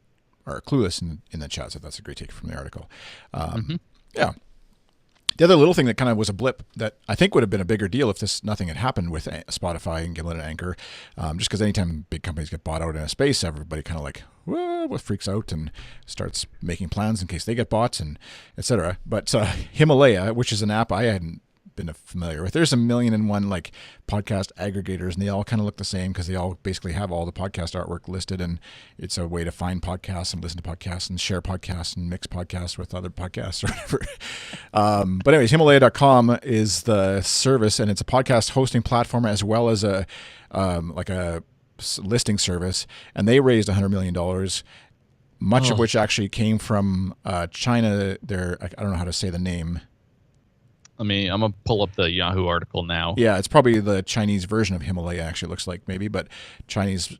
or Clueless in the chat, so that's a great take from the article. Yeah. The other little thing that kind of was a blip that I think would have been a bigger deal if nothing had happened with Spotify and Gimlet and Anchor, just because anytime big companies get bought out in a space, everybody kind of like, whoa, freaks out and starts making plans in case they get bought and etc. But Himalaya, which is an app I hadn't been familiar with, there's 1,000,001 like podcast aggregators, and they all kind of look the same because they all basically have all the podcast artwork listed, and it's a way to find podcasts and listen to podcasts and share podcasts and mix podcasts with other podcasts or whatever. But anyways, Himalaya.com is the service, and it's a podcast hosting platform as well as a listing service, and they raised $100 million, much of which actually came from China. I don't know how to say the name. I'm going to pull up the Yahoo article now. Yeah, it's probably the Chinese version of Himalaya, actually looks like, maybe, but China's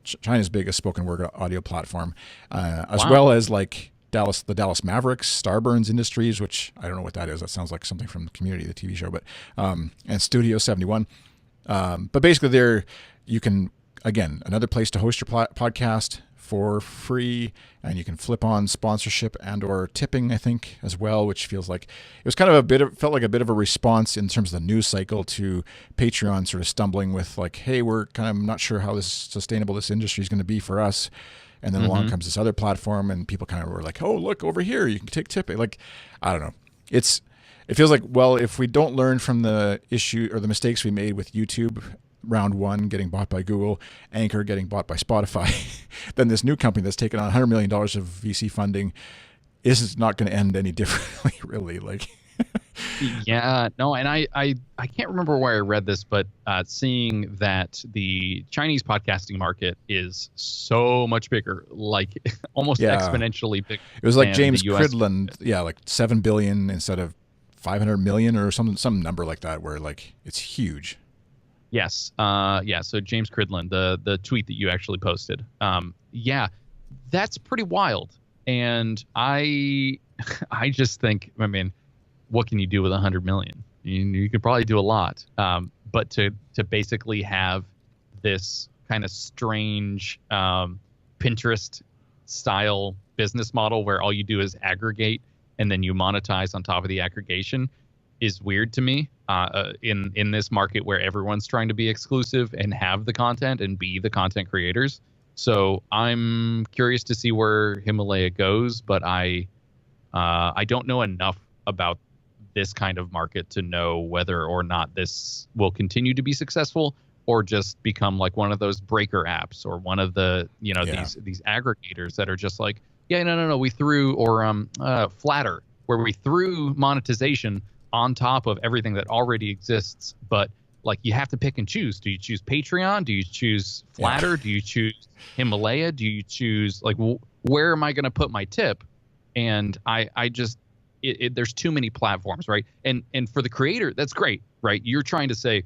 biggest spoken word audio platform, as well as like the Dallas Mavericks, Starburns Industries, which I don't know what that is. That sounds like something from Community, the TV show, but and Studio 71. But basically, you can, again, another place to host your podcast for free, and you can flip on sponsorship and or tipping, I think, as well, which feels like it was kind of felt like a bit of a response in terms of the news cycle to Patreon sort of stumbling with like, hey, we're kind of not sure how sustainable this industry is going to be for us. And then along comes this other platform, and people kind of were like, oh, look over here, you can take tipping. Like, I don't know. It feels like, well, if we don't learn from the issue or the mistakes we made with YouTube, round one getting bought by Google, Anchor getting bought by Spotify, then this new company that's taken on $100 million of VC funding is not going to end any differently, really. Like, yeah, no, and I can't remember where I read this, but seeing that the Chinese podcasting market is so much bigger, like almost exponentially big. It was like James Cridland, like 7 billion instead of 500 million or some number like that, where like it's huge. Yes. So James Cridland, the tweet that you actually posted. That's pretty wild. And I just think, what can you do with 100 million? You could probably do a lot. But to basically have this kind of strange Pinterest style business model where all you do is aggregate and then you monetize on top of the aggregation is weird to me, in this market where everyone's trying to be exclusive and have the content and be the content creators. So I'm curious to see where Himalaya goes, but I don't know enough about this kind of market to know whether or not this will continue to be successful or just become like one of those breaker apps or one of the these aggregators that are just like, we threw, or Flatter, where we threw monetization on top of everything that already exists, but like you have to pick and choose. Do you choose Patreon? Do you choose Flatter? Yeah. Do you choose Himalaya? Do you choose like where am I going to put my tip? And I just there's too many platforms, right? And for the creator, that's great, right? You're trying to say,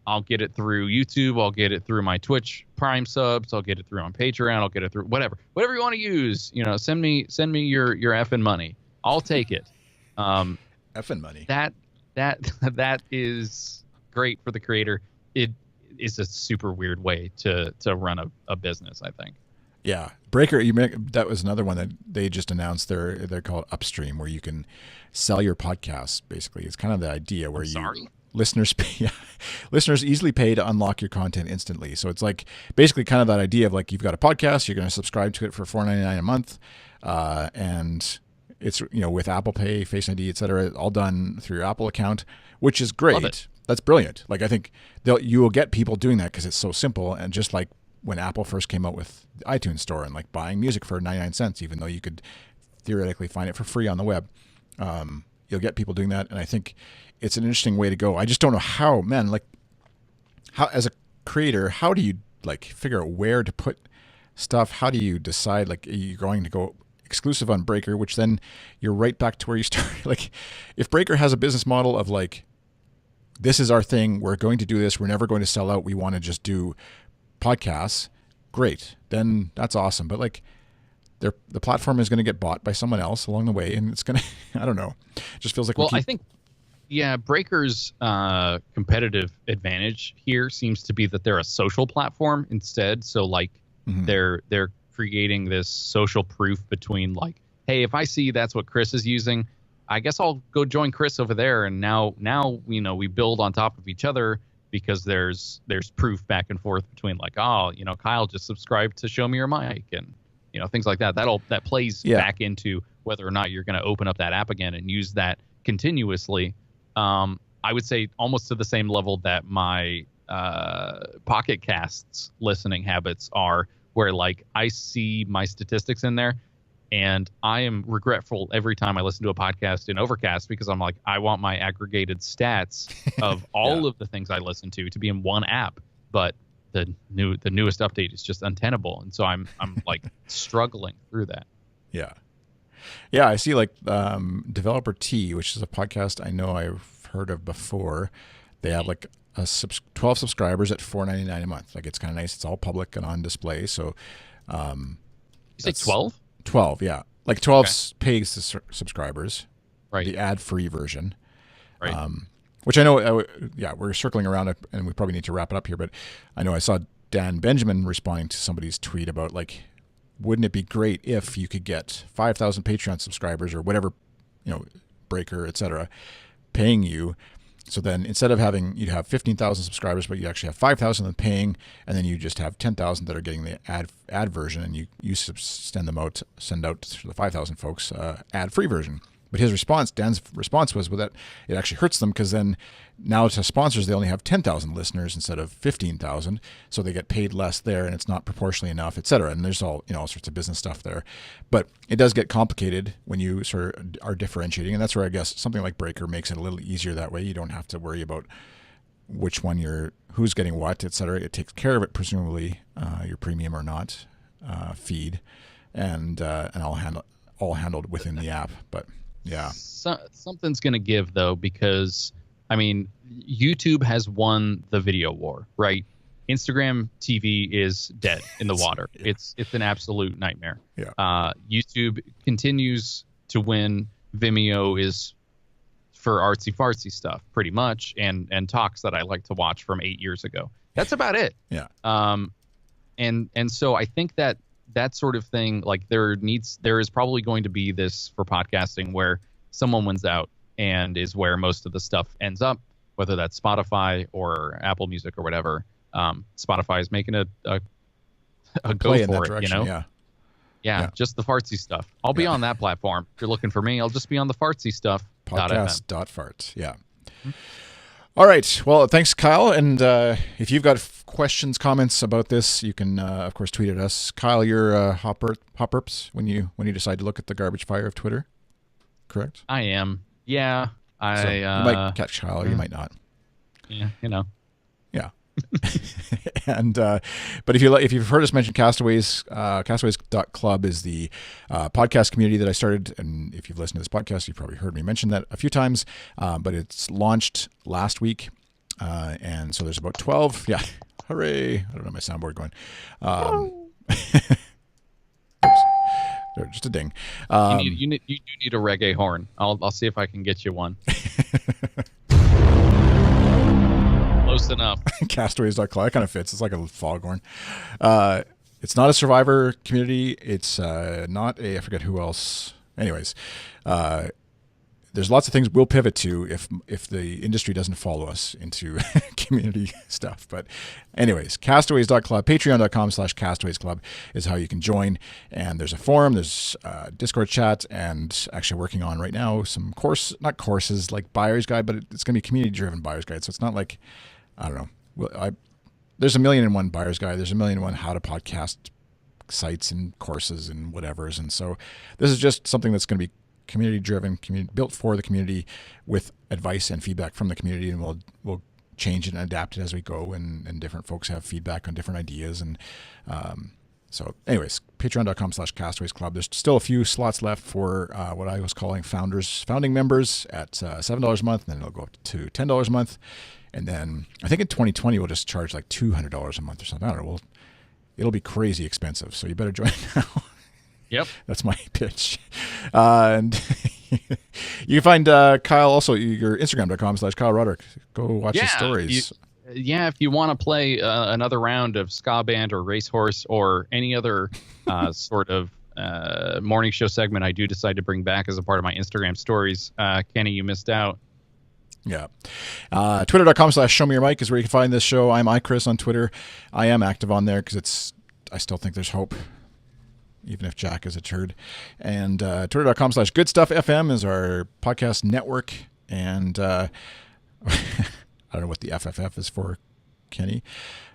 I'll get it through YouTube, I'll get it through my Twitch Prime subs, I'll get it through on Patreon, I'll get it through whatever you want to use. Send me your effing money. I'll take it. Effing money. That is great for the creator. It is a super weird way to run a business, I think. Yeah, Breaker. That was another one that they just announced. They're called Upstream, where you can sell your podcasts. Basically, it's kind of the idea where listeners easily pay to unlock your content instantly. So it's like basically kind of that idea of like you've got a podcast, you're going to subscribe to it for $4.99 a month, and it's with Apple Pay, Face ID, etc., all done through your Apple account, which is great. Love it. That's brilliant. Like I think you will get people doing that because it's so simple, and just like when Apple first came out with the iTunes Store and like buying music for 99 cents, even though you could theoretically find it for free on the web, you'll get people doing that, and I think it's an interesting way to go. I just don't know how as a creator, how do you like figure out where to put stuff? How do you decide, like, you're going to go exclusive on Breaker, which then you're right back to where you started? Like, if Breaker has a business model of like, this is our thing, we're going to do this, we're never going to sell out, we want to just do podcasts, great, then that's awesome. But like, the platform is going to get bought by someone else along the way, and it's going to, I don't know, it just feels like I think, yeah, Breaker's competitive advantage here seems to be that they're a social platform instead. So like, they're creating this social proof between like, hey, if I see that's what Chris is using, I guess I'll go join Chris over there. And now we build on top of each other because there's proof back and forth between like, oh, Kyle just subscribed to Show Me Your Mic, and things like that. That plays back into whether or not you're going to open up that app again and use that continuously. I would say almost to the same level that my Pocket Casts listening habits are, where like I see my statistics in there and I am regretful every time I listen to a podcast in Overcast, because I'm like, I want my aggregated stats of all of the things I listen to be in one app, but the newest update is just untenable, and so I'm like struggling through that. Yeah, I see like Developer T, which is a podcast I know I've heard of before. They have like 12 subscribers at $4.99 a month. Like, it's kind of nice. It's all public and on display. So, you say 12? 12, yeah. Like 12 paid subscribers, right? The ad-free version, right? Which I know, we're circling around it, and we probably need to wrap it up here. But I know I saw Dan Benjamin responding to somebody's tweet about like, wouldn't it be great if you could get 5,000 Patreon subscribers or whatever, Breaker, etc., paying you. So then instead of you'd have 15,000 subscribers, but you actually have 5,000 of them paying, and then you just have 10,000 that are getting the ad version, and you send out to the 5,000 folks ad-free version. But Dan's response was that it actually hurts them, because then now to sponsors, they only have 10,000 listeners instead of 15,000. So they get paid less there, and it's not proportionally enough, et cetera. And there's all sorts of business stuff there. But it does get complicated when you sort of are differentiating. And that's where I guess something like Breaker makes it a little easier that way. You don't have to worry about which one who's getting what, et cetera. It takes care of it, presumably, your premium or not feed, and all handled within the app. But yeah. Something's going to give, though, because, I mean, YouTube has won the video war, right? Instagram TV is dead in the water. Yeah. It's an absolute nightmare. Yeah. YouTube continues to win. Vimeo is for artsy-fartsy stuff, pretty much, and talks that I like to watch from 8 years ago. That's about it. Yeah. And so I think that sort of thing, like there is probably going to be this for podcasting where someone wins out and is where most of the stuff ends up, whether that's Spotify or Apple Music or whatever. Spotify is making a go for it, Yeah, just the fartsy stuff. I'll be on that platform. If you're looking for me, I'll just be on the fartsy stuff. Podcast.fart. Yeah. Mm-hmm. All right. Well, thanks, Kyle. And if you've got questions, comments about this, you can, of course, tweet at us. Kyle, you're hop-erps when you decide to look at the garbage fire of Twitter, correct? I am. Yeah. So you might catch Kyle, or you might not. Yeah, Yeah. And but if you've heard us mention Castaways, Castaways.club is the podcast community that I started, and if you've listened to this podcast, you've probably heard me mention that a few times. But it's launched last week, and so there's about 12. Yeah, hooray! I don't know my soundboard going. Oops. Just a ding. You do need a reggae horn. I'll see if I can get you one. Close enough. Castaways.club. That kind of fits. It's like a foghorn. It's not a Survivor community. It's not I forget who else. Anyways, there's lots of things we'll pivot to if the industry doesn't follow us into community stuff. But anyways, castaways.club, patreon.com/castawaysclub is how you can join. And there's a forum, there's Discord chat, and actually working on right now some not courses like buyer's guide, but it's going to be community-driven buyer's guide. So it's not like, I don't know. There's a million and one buyer's guide. There's a million and one how to podcast sites and courses and whatevers. And so this is just something that's going to be community driven, built for the community with advice and feedback from the community. And we'll change it and adapt it as we go, and different folks have feedback on different ideas. And so anyways, patreon.com/castaways club. There's still a few slots left for what I was calling founding members at $7 a month, and then it'll go up to $10 a month. And then I think in 2020 we'll just charge like $200 a month or something. I don't know. It'll be crazy expensive, so you better join now. Yep. That's my pitch. And you can find Kyle also, your Instagram.com/Kyle Roderick. Go watch his stories. If you want to play another round of ska band or racehorse or any other sort of morning show segment I do decide to bring back as a part of my Instagram stories, Kenny, you missed out. Yeah. Twitter.com/show me your mic is where you can find this show. I'm iChris on Twitter. I am active on there because I still think there's hope, even if Jack is a turd. And Twitter.com/Goodstuff.FM is our podcast network. And I don't know what the FFF is for, Kenny.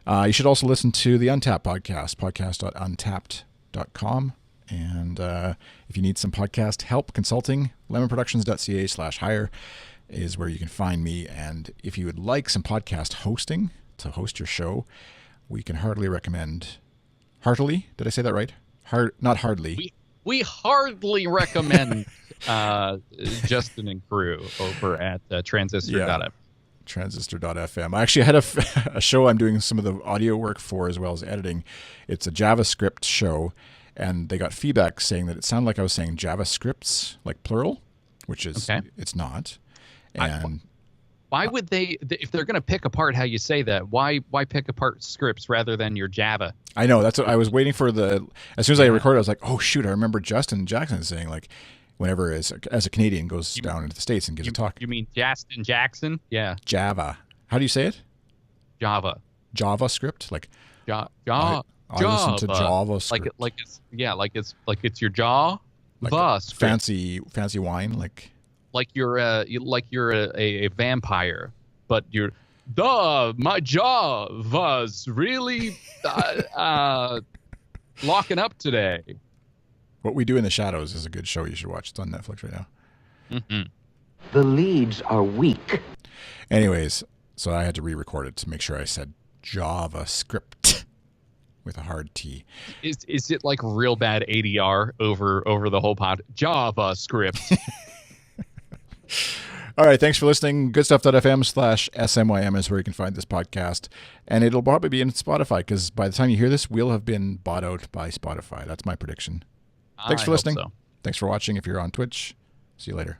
You should also listen to the Untapped podcast, podcast.untapped.com. And if you need some podcast help, consulting, lemonproductions.ca/hire is where you can find me. And if you would like some podcast hosting to host your show, we can heartily recommend... Heartily? Did I say that right? Not hardly. We hardly recommend Justin and crew over at transistor.fm. Yeah. Transistor.fm. I actually had a show I'm doing some of the audio work for as well as editing. It's a JavaScript show, and they got feedback saying that it sounded like I was saying JavaScripts, like plural, which is It's not. And why would they, if they're going to pick apart how you say that, why pick apart scripts rather than your Java? I know. That's what I was waiting for. As soon as I recorded, I was like, oh, shoot, I remember Justin Jackson saying, like, whenever as a Canadian goes down into the States and gives a talk. You mean Justin Jackson? Yeah. Java. How do you say it? Java. JavaScript? Like, I listen to JavaScript. Like it's your jaw. Like fancy wine, like you're a vampire, but my jaw was really locking up today. What We Do in the Shadows is a good show you should watch. It's on Netflix right now. Mm-hmm. The leads are weak. Anyways, so I had to re-record it to make sure I said JavaScript with a hard T. Is it like real bad ADR over the whole pod? JavaScript. All right, thanks for listening. Goodstuff.fm/SMYM is where you can find this podcast. And it'll probably be in Spotify because by the time you hear this, we'll have been bought out by Spotify. That's my prediction. Thanks for listening. So. Thanks for watching if you're on Twitch. See you later.